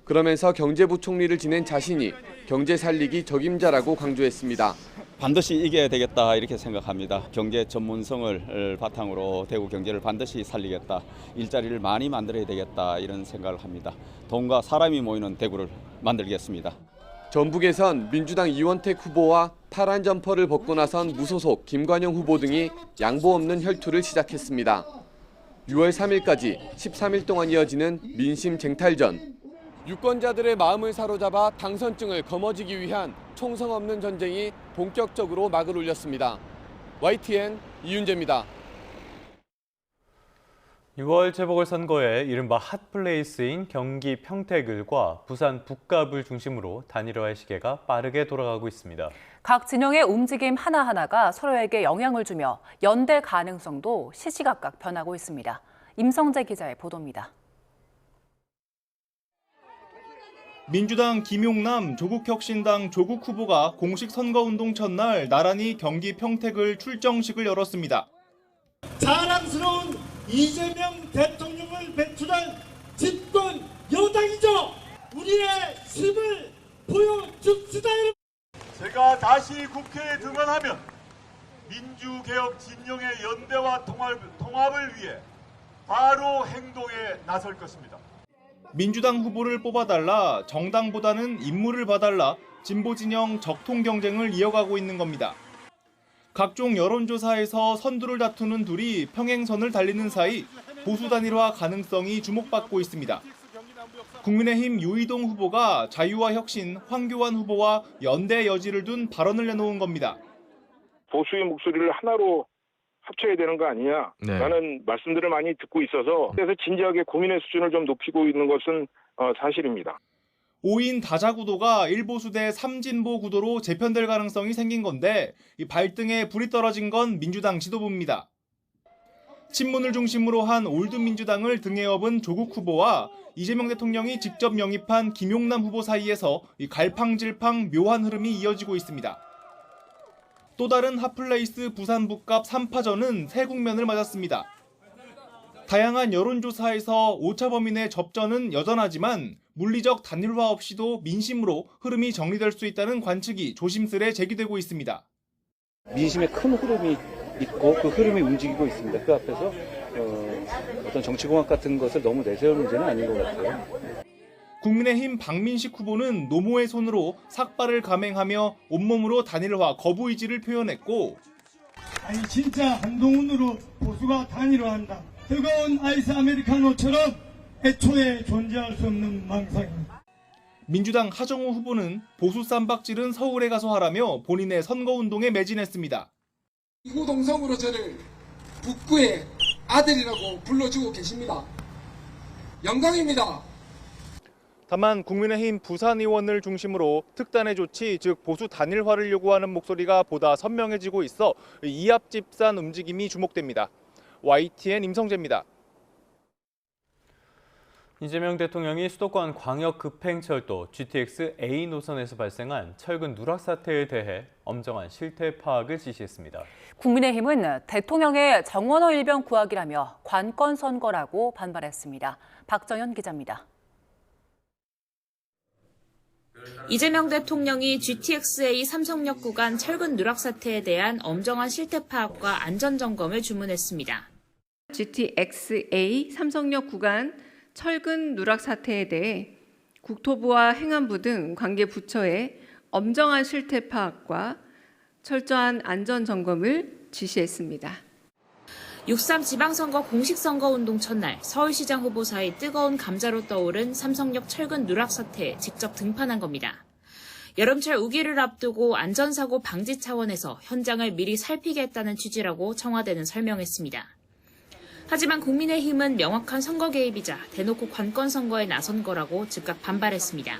그러면서 경제부총리를 지낸 자신이 경제 살리기 적임자라고 강조했습니다. 반드시 이겨야 되겠다 이렇게 생각합니다. 경제 전문성을 바탕으로 대구 경제를 반드시 살리겠다. 일자리를 많이 만들어야 되겠다 이런 생각을 합니다. 돈과 사람이 모이는 대구를 만들겠습니다. 전북에선 민주당 이원택 후보와 파란 점퍼를 벗고 나선 무소속 김관영 후보 등이 양보 없는 혈투를 시작했습니다. 6월 3일까지 13일 동안 이어지는 민심 쟁탈전. 유권자들의 마음을 사로잡아 당선증을 거머쥐기 위한 총성 없는 전쟁이 본격적으로 막을 올렸습니다. YTN 이윤재입니다. 6월 재보궐선거에 이른바 핫플레이스인 경기 평택을과 부산 북갑을 중심으로 단일화의 시계가 빠르게 돌아가고 있습니다. 각 진영의 움직임 하나하나가 서로에게 영향을 주며 연대 가능성도 시시각각 변하고 있습니다. 임성재 기자의 보도입니다. 민주당 김용남, 조국혁신당 조국 후보가 공식 선거운동 첫날 나란히 경기 평택을 출정식을 열었습니다. 자랑스러운 이재명 대통령을 배출한 집권 여당이죠. 우리의 힘을 보여줍시다. 제가 다시 국회에 등원하면 민주개혁 진영의 연대와 통합을 위해 바로 행동에 나설 것입니다. 민주당 후보를 뽑아달라, 정당보다는 인물을 봐달라, 진보 진영 적통 경쟁을 이어가고 있는 겁니다. 각종 여론조사에서 선두를 다투는 둘이 평행선을 달리는 사이 보수 단일화 가능성이 주목받고 있습니다. 국민의힘 유이동 후보가 자유와 혁신, 황교안 후보와 연대 여지를 둔 발언을 내놓은 겁니다. 보수의 목소리를 하나로 합쳐야 되는 거 아니냐 라는 말씀들을 많이 듣고 있어서 그래서 진지하게 고민의 수준을 좀 높이고 있는 것은 사실입니다. 5인 다자구도가 1보수 대 3진보 구도로 재편될 가능성이 생긴 건데 이 발등에 불이 떨어진 건 민주당 지도부입니다. 친문을 중심으로 한 올드민주당을 등에 업은 조국 후보와 이재명 대통령이 직접 영입한 김용남 후보 사이에서 이 갈팡질팡 묘한 흐름이 이어지고 있습니다. 또 다른 핫플레이스 부산 북갑 3파전은 새 국면을 맞았습니다. 다양한 여론조사에서 오차범위 접전은 여전하지만 물리적 단일화 없이도 민심으로 흐름이 정리될 수 있다는 관측이 조심스레 제기되고 있습니다. 민심에 큰 흐름이 있고 그 흐름이 움직이고 있습니다. 그 앞에서 어떤 정치공학 같은 것을 너무 내세울 문제는 아닌 것 같아요. 국민의힘 박민식 후보는 노모의 손으로 삭발을 감행하며 온몸으로 단일화 거부 의지를 표현했고 아니 진짜 한동훈으로 보수가 단일화한다. 뜨거운 아이스 아메리카노처럼 애초에 존재할 수 없는 망상입니다. 민주당 하정우 후보는 보수 쌈박질은 서울에 가서 하라며 본인의 선거운동에 매진했습니다. 이구동성으로 저를 북구의 아들이라고 불러주고 계십니다. 영광입니다. 다만 국민의힘 부산 의원을 중심으로 특단의 조치, 즉 보수 단일화를 요구하는 목소리가 보다 선명해지고 있어 이합집산 움직임이 주목됩니다. YTN 임성재입니다. 이재명 대통령이 수도권 광역급행철도 GTX A 노선에서 발생한 철근 누락 사태에 대해 엄정한 실태 파악을 지시했습니다. 국민의힘은 대통령의 정원호 일병 구하기라며 관건 선거라고 반발했습니다. 박정현 기자입니다. 이재명 대통령이 GTX-A 삼성역 구간 철근 누락 사태에 대한 엄정한 실태 파악과 안전 점검을 주문했습니다. GTX-A 삼성역 구간 철근 누락 사태에 대해 국토부와 행안부 등 관계 부처의 엄정한 실태 파악과 철저한 안전 점검을 지시했습니다. 6.3 지방선거 공식선거운동 첫날 서울시장 후보 사이 뜨거운 감자로 떠오른 삼성역 철근 누락 사태에 직접 등판한 겁니다. 여름철 우기를 앞두고 안전사고 방지 차원에서 현장을 미리 살피겠다는 취지라고 청와대는 설명했습니다. 하지만 국민의힘은 명확한 선거 개입이자 대놓고 관건 선거에 나선 거라고 즉각 반발했습니다.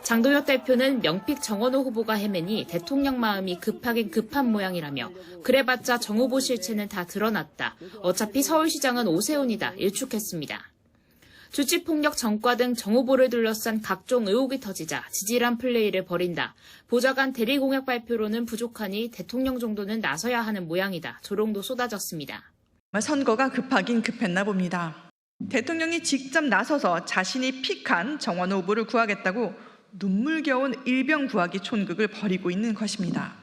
장동혁 대표는 명픽 정원호 후보가 헤매니 대통령 마음이 급하긴 급한 모양이라며 그래봤자 정 후보 실체는 다 드러났다. 어차피 서울시장은 오세훈이다. 일축했습니다. 주치폭력 전과 등 정 후보를 둘러싼 각종 의혹이 터지자 지질한 플레이를 벌인다. 보좌관 대리공약 발표로는 부족하니 대통령 정도는 나서야 하는 모양이다. 조롱도 쏟아졌습니다. 선거가 급하긴 급했나 봅니다. 대통령이 직접 나서서 자신이 픽한 정원호 후보를 구하겠다고 눈물겨운 일병 구하기 촌극을 벌이고 있는 것입니다.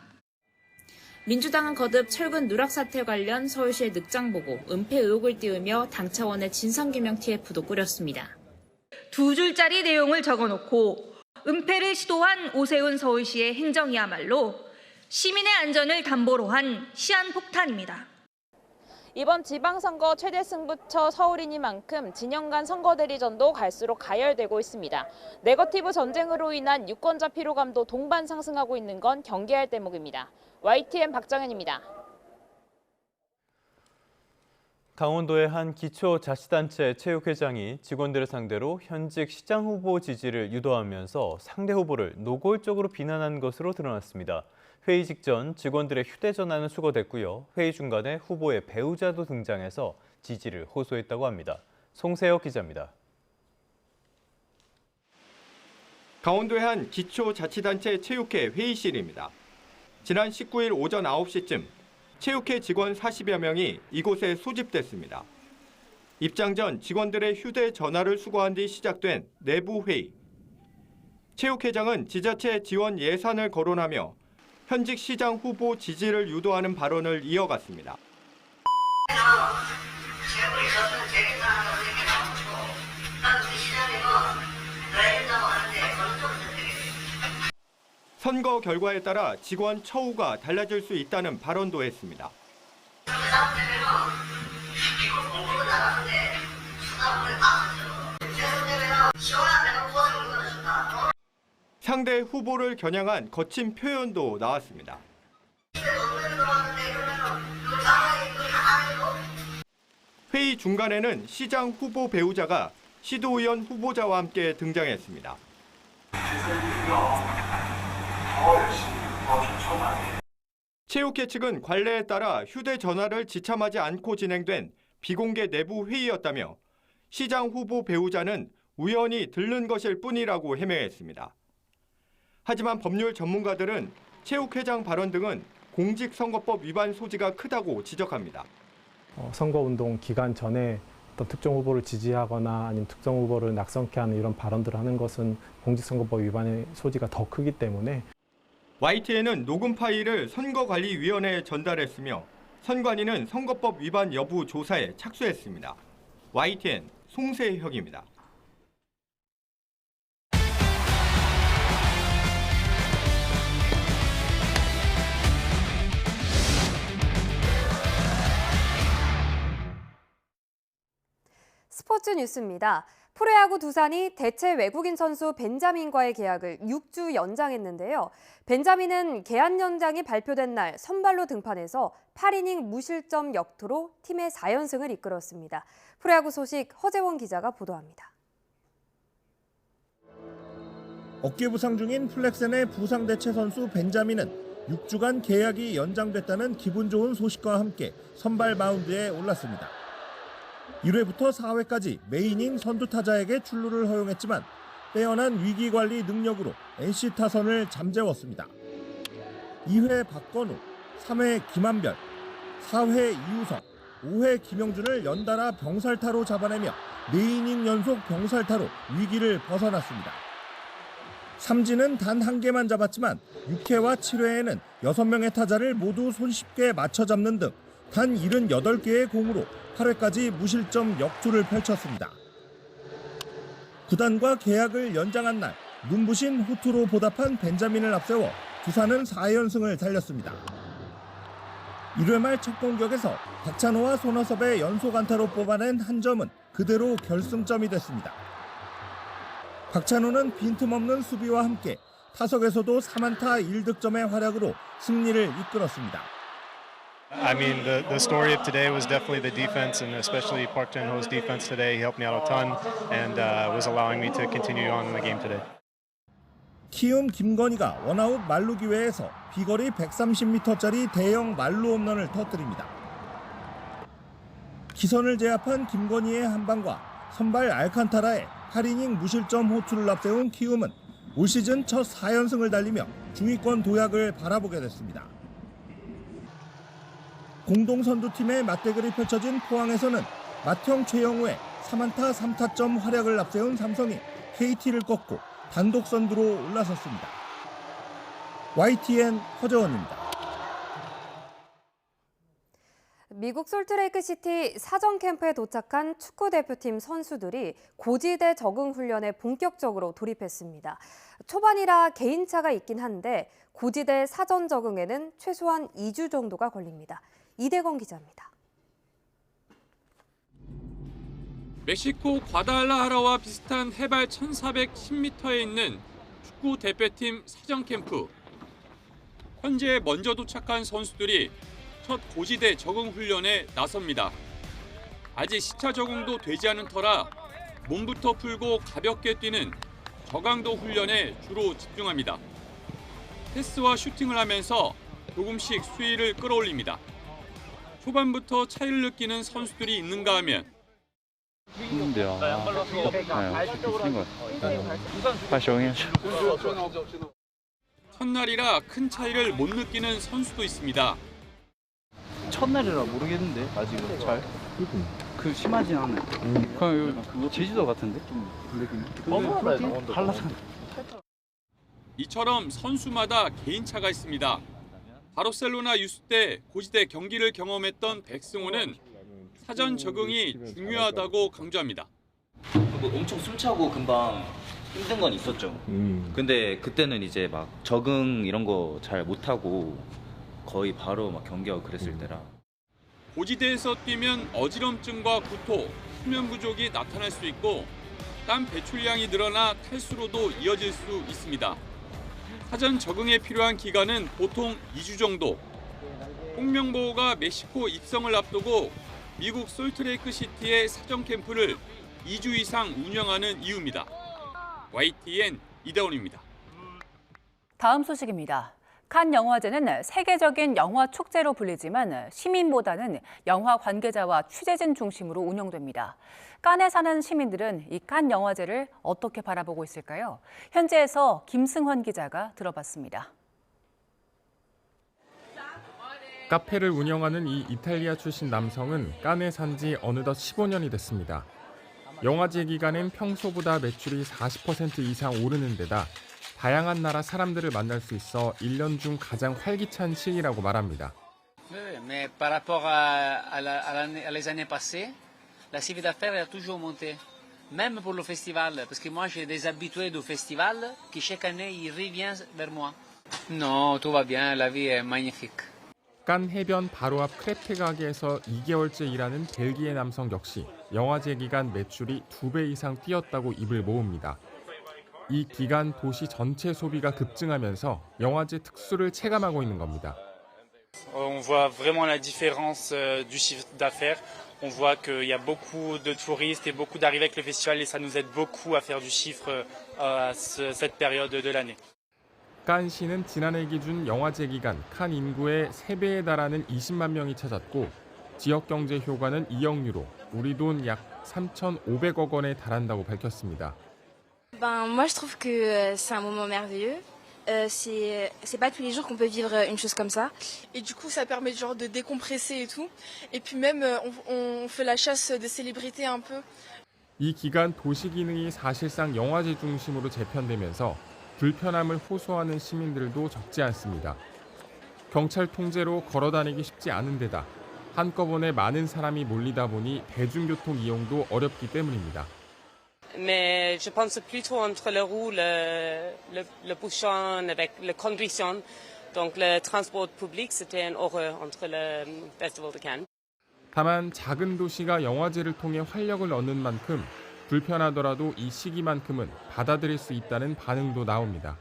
민주당은 거듭 철근 누락 사태 관련 서울시의 늑장 보고 은폐 의혹을 띄우며 당 차원의 진상규명 TF도 꾸렸습니다. 2줄짜리 내용을 적어놓고 은폐를 시도한 오세훈 서울시의 행정이야말로 시민의 안전을 담보로 한 시한폭탄입니다. 이번 지방선거 최대 승부처 서울이니만큼 진영 간 선거 대리전도 갈수록 가열되고 있습니다. 네거티브 전쟁으로 인한 유권자 피로감도 동반 상승하고 있는 건 경계할 대목입니다. YTN 박정현입니다. 강원도의 한 기초자치단체 체육회장이 직원들을 상대로 현직 시장 후보 지지를 유도하면서 상대 후보를 노골적으로 비난한 것으로 드러났습니다. 회의 직전 직원들의 휴대전화는 수거됐고요. 회의 중간에 후보의 배우자도 등장해서 지지를 호소했다고 합니다. 송세혁 기자입니다. 강원도의 한 기초자치단체 체육회 회의실입니다. 지난 19일 오전 9시쯤 체육회 직원 40여 명이 이곳에 소집됐습니다. 입장 전 직원들의 휴대전화를 수거한 뒤 시작된 내부 회의. 체육회장은 지자체 지원 예산을 거론하며 현직 시장 후보 지지를 유도하는 발언을 이어갔습니다. 선거 결과에 따라 직원 처우가 달라질 수 있다는 발언도 했습니다. 상대 후보를 겨냥한 거친 표현도 나왔습니다. 회의 중간에는 시장 후보 배우자가 시도의원 후보자와 함께 등장했습니다. 체육회 측은 관례에 따라 휴대전화를 지참하지 않고 진행된 비공개 내부 회의였다며 시장 후보 배우자는 우연히 들른 것일 뿐이라고 해명했습니다. 하지만 법률 전문가들은 체육회장 발언 등은 공직선거법 위반 소지가 크다고 지적합니다. 선거운동 기간 전에 어떤 특정 후보를 지지하거나 아니면 특정 후보를 낙선케 하는 이런 발언들을 하는 것은 공직선거법 위반의 소지가 더 크기 때문에 YTN은 녹음 파일을 선거관리위원회에 전달했으며 선관위는 선거법 위반 여부 조사에 착수했습니다. YTN 송세혁입니다. 스포츠 뉴스입니다. 프로야구 두산이 대체 외국인 선수 벤자민과의 계약을 6주 연장했는데요. 벤자민은 계약 연장이 발표된 날 선발로 등판해서 8이닝 무실점 역투로 팀의 4연승을 이끌었습니다. 프로야구 소식 허재원 기자가 보도합니다. 어깨 부상 중인 플렉센의 부상 대체 선수 벤자민은 6주간 계약이 연장됐다는 기분 좋은 소식과 함께 선발 마운드에 올랐습니다. 1회부터 4회까지 매이닝 선두 타자에게 출루를 허용했지만 빼어난 위기관리 능력으로 NC 타선을 잠재웠습니다. 2회 박건우, 3회 김한별, 4회 이우석, 5회 김영준을 연달아 병살타로 잡아내며 4이닝 연속 병살타로 위기를 벗어났습니다. 삼진은 단 1개만 잡았지만 6회와 7회에는 6명의 타자를 모두 손쉽게 맞춰 잡는 등 단 78개의 공으로 8회까지 무실점 역투를 펼쳤습니다. 구단과 계약을 연장한 날 눈부신 호투로 보답한 벤자민을 앞세워 두산은 4연승을 달렸습니다. 1회 말 첫 공격에서 박찬호와 손아섭의 연속 안타로 뽑아낸 한 점은 그대로 결승점이 됐습니다. 박찬호는 빈틈없는 수비와 함께 타석에서도 3안타 1득점의 활약으로 승리를 이끌었습니다. I mean, the story of today was definitely the defense, and especially Park Chan-ho's defense today. He helped me out a ton and was allowing me to continue on in the game today. 키움 김건희가 원아웃 만루 기회에서 비거리 130m짜리 대형 만루 홈런을 터뜨립니다. 기선을 제압한 김건희의 한 방과 선발 알칸타라의 8이닝 무실점 호투를 앞세운 키움은 올 시즌 첫 4연승을 달리며 중위권 도약을 바라보게 됐습니다. 공동선두팀의 맞대결이 펼쳐진 포항에서는 맏형 최영우의 3안타 3타점 활약을 앞세운 삼성이 KT를 꺾고 단독 선두로 올라섰습니다. YTN 허재원입니다. 미국 솔트레이크시티 사전 캠프에 도착한 축구 대표팀 선수들이 고지대 적응 훈련에 본격적으로 돌입했습니다. 초반이라 개인차가 있긴 한데 고지대 사전 적응에는 최소한 2주 정도가 걸립니다. 이대건 기자입니다. 멕시코 과달라하라와 비슷한 해발 1,410m에 있는 축구 대표팀 사전 캠프. 현재 먼저 도착한 선수들이 첫 고지대 적응 훈련에 나섭니다. 아직 시차 적응도 되지 않은 터라 몸부터 풀고 가볍게 뛰는 저강도 훈련에 주로 집중합니다. 패스와 슈팅을 하면서 조금씩 수위를 끌어올립니다. 초반부터 차이를 느끼는 선수들이 있는가 하면 힘든데요. 첫날이라 큰 차이를 못 느끼는 선수도 있습니다. 첫날이라 모르겠는데 아직은 잘. 그 심하진 않아요. 그냥 제주도 같은데 좀 느낌이. 한라산. 이처럼 선수마다 개인차가 있습니다. 바르셀로나 유스 때 고지대 경기를 경험했던 백승호는 사전 적응이 중요하다고 강조합니다. 뭐 엄청 숨차고 금방 힘든 건 있었죠. 근데 그때는 이제 막 적응 이런 거 잘 못하고 거의 바로 막 경기하고 그랬을 때라. 고지대에서 뛰면 어지럼증과 구토, 수면 부족이 나타날 수 있고 땀 배출량이 늘어나 탈수로도 이어질 수 있습니다. 사전 적응에 필요한 기간은 보통 2주 정도. 홍명보가 멕시코 입성을 앞두고 미국 솔트레이크 시티의 사전 캠프를 2주 이상 운영하는 이유입니다. YTN 이다원입니다. 다음 소식입니다. 칸 영화제는 세계적인 영화 축제로 불리지만 시민보다는 영화 관계자와 취재진 중심으로 운영됩니다. 칸에 사는 시민들은 이 칸 영화제를 어떻게 바라보고 있을까요? 현지에서 김승환 기자가 들어봤습니다. 카페를 운영하는 이 이탈리아 출신 남성은 칸에 산 지 어느덧 15년이 됐습니다. 영화제 기간엔 평소보다 매출이 40% 이상 오르는 데다 다양한 나라 사람들을 만날 수 있어 1년 중 가장 활기찬 시기라고 말합니다. Mais par rapport à les années passées, la chiffre d'affaires a toujours monté. Même pour le festival, parce que moi j'ai des habitués du festival qui chaque année ils reviennent vers moi. Non, tout va bien, la vie est magnifique. 깐 해변 바로 앞 크레페 가게에서 2개월째 일하는 벨기에 남성 역시 영화제 기간 매출이 2배 이상 뛰었다고 입을 모읍니다. 이 기간 도시 전체 소비가 급증하면서 영화제 특수를 체감하고 있는 겁니다. On voit vraiment la différence du chiffre d'affaires. On voit qu'il y a beaucoup de touristes et beaucoup d'arrivées avec le festival et ça nous aide beaucoup à faire du chiffre à cette période de l'année. 깐시는 지난해 기준 영화제 기간 칸 인구의 3배에 달하는 20만 명이 찾았고 지역 경제 효과는 2억 유로, 우리 돈 약 3,500억 원에 달한다고 밝혔습니다. Moi je trouve que c'est un moment merveilleux. C'est pas tous les jours qu'on peut vivre une chose comme ça. Et du coup, ça permet genre de décompresser et tout. Et puis même, on fait la chasse des célébrités un peu. 이 기간 도시 기능이 사실상 영화제 중심으로 재편되면서 불편함을 호소하는 시민들도 적지 않습니다. 경찰 통제로 걸어다니기 쉽지 않은 데다 한꺼번에 많은 사람이 몰리다 보니 대중교통 이용도 어렵기 때문입니다. Mais je pense plutôt entre les roues, le bouchon avec le conduction. Donc le transport public, c'était une horreur entre le Festival de Cannes. 다만 작은 도시가 영화제를 통해 활력을 얻는 만큼 불편하더라도 이 시기만큼은 받아들일 수 있다는 반응도 나옵니다.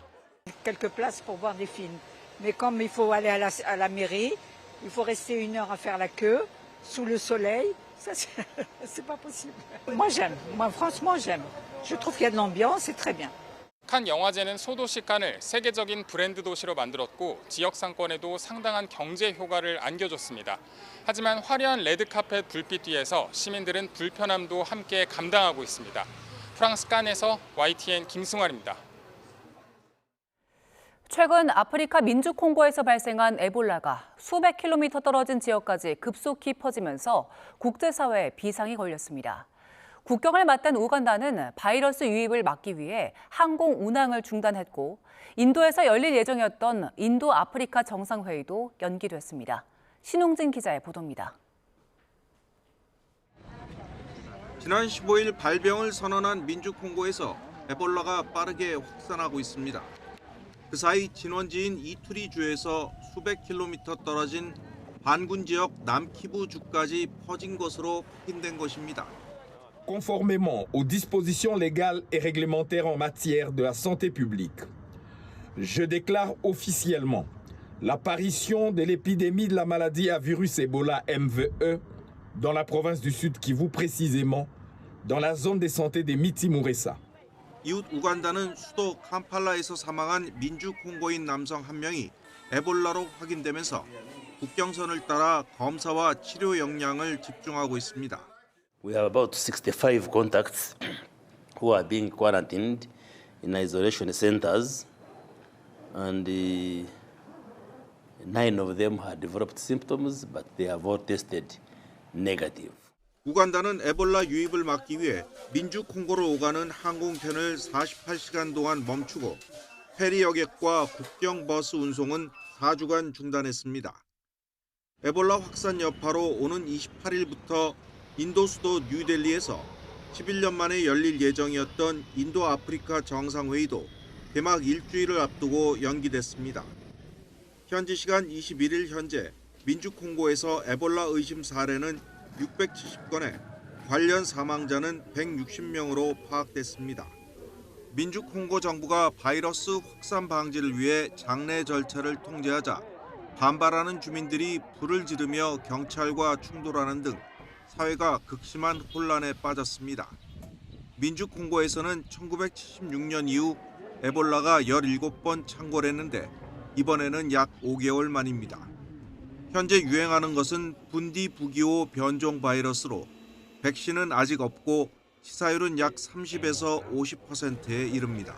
Quelques places pour voir des films. Mais comme il faut aller à la mairie, il faut rester 1 heure à faire la queue, sous le soleil. Ça, c'est pas possible. Moi, j'aime. Moi, franchement, j'aime. Je trouve qu'il y a de l'ambiance, c'est très bien. 칸 영화제는 소도시 칸을 세계적인 브랜드 도시로 만들었고 지역 상권에도 상당한 경제 효과를 안겨줬습니다. 하지만 화려한 레드카펫 불빛 뒤에서 시민들은 불편함도 함께 감당하고 있습니다. 프랑스 칸에서 YTN 김승환입니다. 최근 아프리카 민주 콩고에서 발생한 에볼라가 수백 킬로미터 떨어진 지역까지 급속히 퍼지면서 국제사회에 비상이 걸렸습니다. 국경을 맞댄 우간다는 바이러스 유입을 막기 위해 항공 운항을 중단했고 인도에서 열릴 예정이었던 인도 아프리카 정상회의도 연기됐습니다. 신웅진 기자의 보도입니다. 지난 15일 발병을 선언한 민주 콩고에서 에볼라가 빠르게 확산하고 있습니다. 그 사이 진원지인 이투리 주에서 수백 킬로미터 떨어진 반군 지역 남키부 주까지 퍼진 것으로 확인된 것입니다. Conformément aux dispositions légales et réglementaires en matière de la santé publique, je déclare officiellement l'apparition de l'épidémie de la maladie à virus Ebola MVE dans la province du Sud Kivu, précisément dans la zone de santé de Miti-Muresa. 이웃 우간다는 수도 캄팔라에서 사망한 민주 콩고인 남성 한 명이 에볼라로 확인되면서 국경선을 따라 검사와 치료 역량을 집중하고 있습니다. We have about 65 contacts who are being quarantined in isolation centers, and 9 of them had developed symptoms, but they have all tested negative. 우간다는 에볼라 유입을 막기 위해 민주 콩고로 오가는 항공편을 48시간 동안 멈추고 페리 여객과 국경 버스 운송은 4주간 중단했습니다. 에볼라 확산 여파로 오는 28일부터 인도 수도 뉴델리에서 11년 만에 열릴 예정이었던 인도 아프리카 정상회의도 개막 일주일을 앞두고 연기됐습니다. 현지 시간 21일 현재 민주 콩고에서 에볼라 의심 사례는 670건에 관련 사망자는 160명으로 파악됐습니다. 민주 콩고 정부가 바이러스 확산 방지를 위해 장례 절차를 통제하자 반발하는 주민들이 불을 지르며 경찰과 충돌하는 등 사회가 극심한 혼란에 빠졌습니다. 민주 콩고에서는 1976년 이후 에볼라가 17번 창궐했는데 이번에는 약 5개월 만입니다. 현재 유행하는 것은 분디부기호 변종 바이러스로 백신은 아직 없고 치사율은 약 30에서 50%에 이릅니다.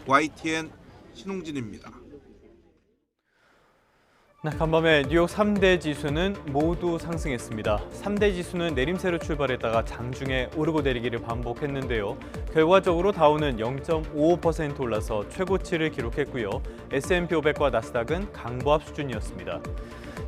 YTN 신웅진입니다. 간밤에 뉴욕 3대 지수는 모두 상승했습니다. 3대 지수는 내림세로 출발했다가 장중에 오르고 내리기를 반복했는데요. 결과적으로 다우는 0.55% 올라서 최고치를 기록했고요. S&P 500과 나스닥은 강보합 수준이었습니다.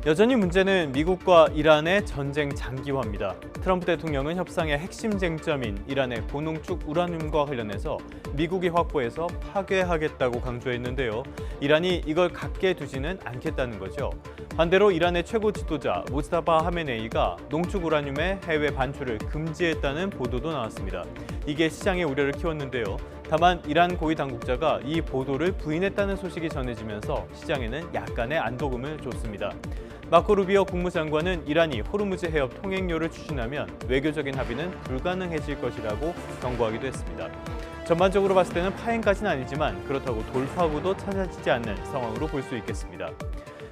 여전히 문제는 미국과 이란의 전쟁 장기화입니다. 트럼프 대통령은 협상의 핵심 쟁점인 이란의 고농축 우라늄과 관련해서 미국이 확보해서 파괴하겠다고 강조했는데요. 이란이 이걸 갖게 두지는 않겠다는 거죠. 반대로 이란의 최고 지도자 모스타파 하메네이가 농축 우라늄의 해외 반출을 금지했다는 보도도 나왔습니다. 이게 시장의 우려를 키웠는데요. 다만 이란 고위 당국자가 이 보도를 부인했다는 소식이 전해지면서 시장에는 약간의 안도금을 줬습니다. 마코 루비오 국무장관은 이란이 호르무즈 해협 통행료를 추진하면 외교적인 합의는 불가능해질 것이라고 경고하기도 했습니다. 전반적으로 봤을 때는 파행까지는 아니지만 그렇다고 돌파구도 찾아지지 않는 상황으로 볼 수 있겠습니다.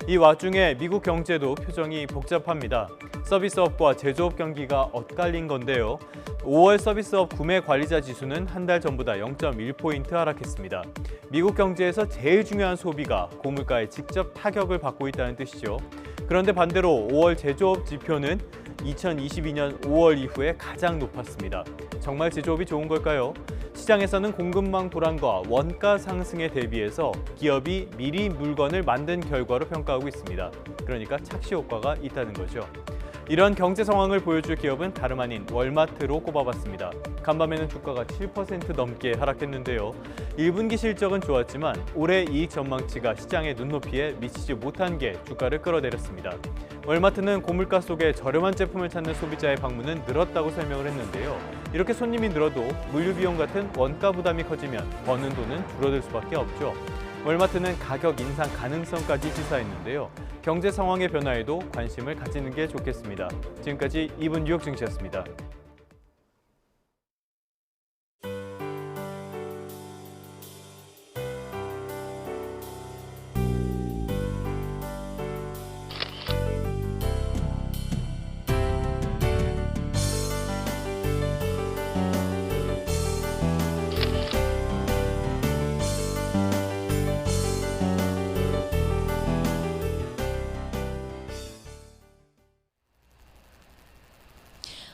이 와중에 미국 경제도 표정이 복잡합니다. 서비스업과 제조업 경기가 엇갈린 건데요. 5월 서비스업 구매 관리자 지수는 한 달 전보다 0.1포인트 하락했습니다. 미국 경제에서 제일 중요한 소비가 고물가에 직접 타격을 받고 있다는 뜻이죠. 그런데 반대로 5월 제조업 지표는 2022년 5월 이후에 가장 높았습니다. 정말 제조업이 좋은 걸까요? 시장에서는 공급망 불안과 원가 상승에 대비해서 기업이 미리 물건을 만든 결과로 평가하고 있습니다. 그러니까 착시 효과가 있다는 거죠. 이런 경제 상황을 보여줄 기업은 다름 아닌 월마트로 꼽아봤습니다. 간밤에는 주가가 7% 넘게 하락했는데요. 1분기 실적은 좋았지만 올해 이익 전망치가 시장의 눈높이에 미치지 못한 게 주가를 끌어내렸습니다. 월마트는 고물가 속에 저렴한 제품을 찾는 소비자의 방문은 늘었다고 설명을 했는데요. 이렇게 손님이 늘어도 물류 비용 같은 원가 부담이 커지면 버는 돈은 줄어들 수밖에 없죠. 월마트는 가격 인상 가능성까지 시사했는데요. 경제 상황의 변화에도 관심을 가지는 게 좋겠습니다. 지금까지 2분 뉴욕 증시였습니다.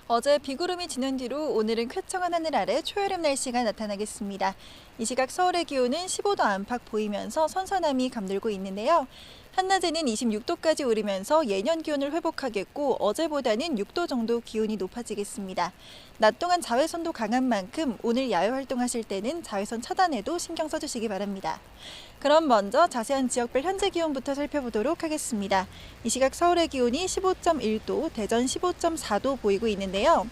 어제 비구름이 지는 뒤로 오늘은 쾌청한 하늘 아래 초여름 날씨가 나타나겠습니다. 이 시각 서울의 기온은 15도 안팎 보이면서 선선함이 감돌고 있는데요. 한낮에는 26도까지 오르면서 예년 기온을 회복하겠고 어제보다는 6도 정도 기온이 높아지겠습니다. 낮 동안 자외선도 강한 만큼 오늘 야외 활동하실 때는 자외선 차단에도 신경 써주시기 바랍니다. 그럼 먼저 자세한 지역별 현재 기온부터 살펴보도록 하겠습니다. 이 시각 서울의 기온이 15.1도, 대전 15.4도 보이고 있는데요.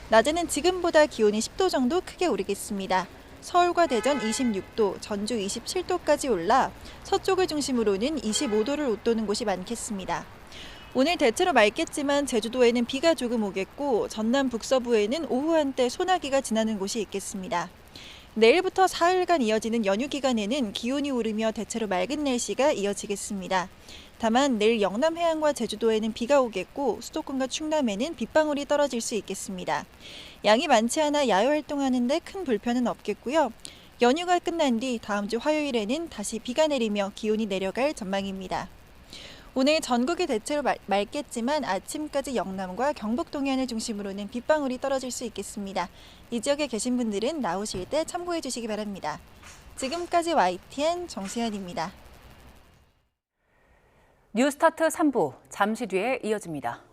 낮에는 지금보다 기온이 10도 정도 크게 오르겠습니다. 서울과 대전 26도, 전주 27도까지 올라 서쪽을 중심으로는 25도를 웃도는 곳이 많겠습니다. 오늘 대체로 맑겠지만 제주도에는 비가 조금 오겠고 전남 북서부에는 오후 한때 소나기가 지나는 곳이 있겠습니다. 내일부터 사흘간 이어지는 연휴 기간에는 기온이 오르며 대체로 맑은 날씨가 이어지겠습니다. 다만 내일 영남 해안과 제주도에는 비가 오겠고 수도권과 충남에는 빗방울이 떨어질 수 있겠습니다. 양이 많지 않아 야외 활동하는데 큰 불편은 없겠고요. 연휴가 끝난 뒤 다음 주 화요일에는 다시 비가 내리며 기온이 내려갈 전망입니다. 오늘 전국이 대체로 맑겠지만 아침까지 영남과 경북 동해안을 중심으로는 빗방울이 떨어질 수 있겠습니다. 이 지역에 계신 분들은 나오실 때 참고해 주시기 바랍니다. 지금까지 YTN 정수현입니다. 뉴스타트 3부 잠시 뒤에 이어집니다.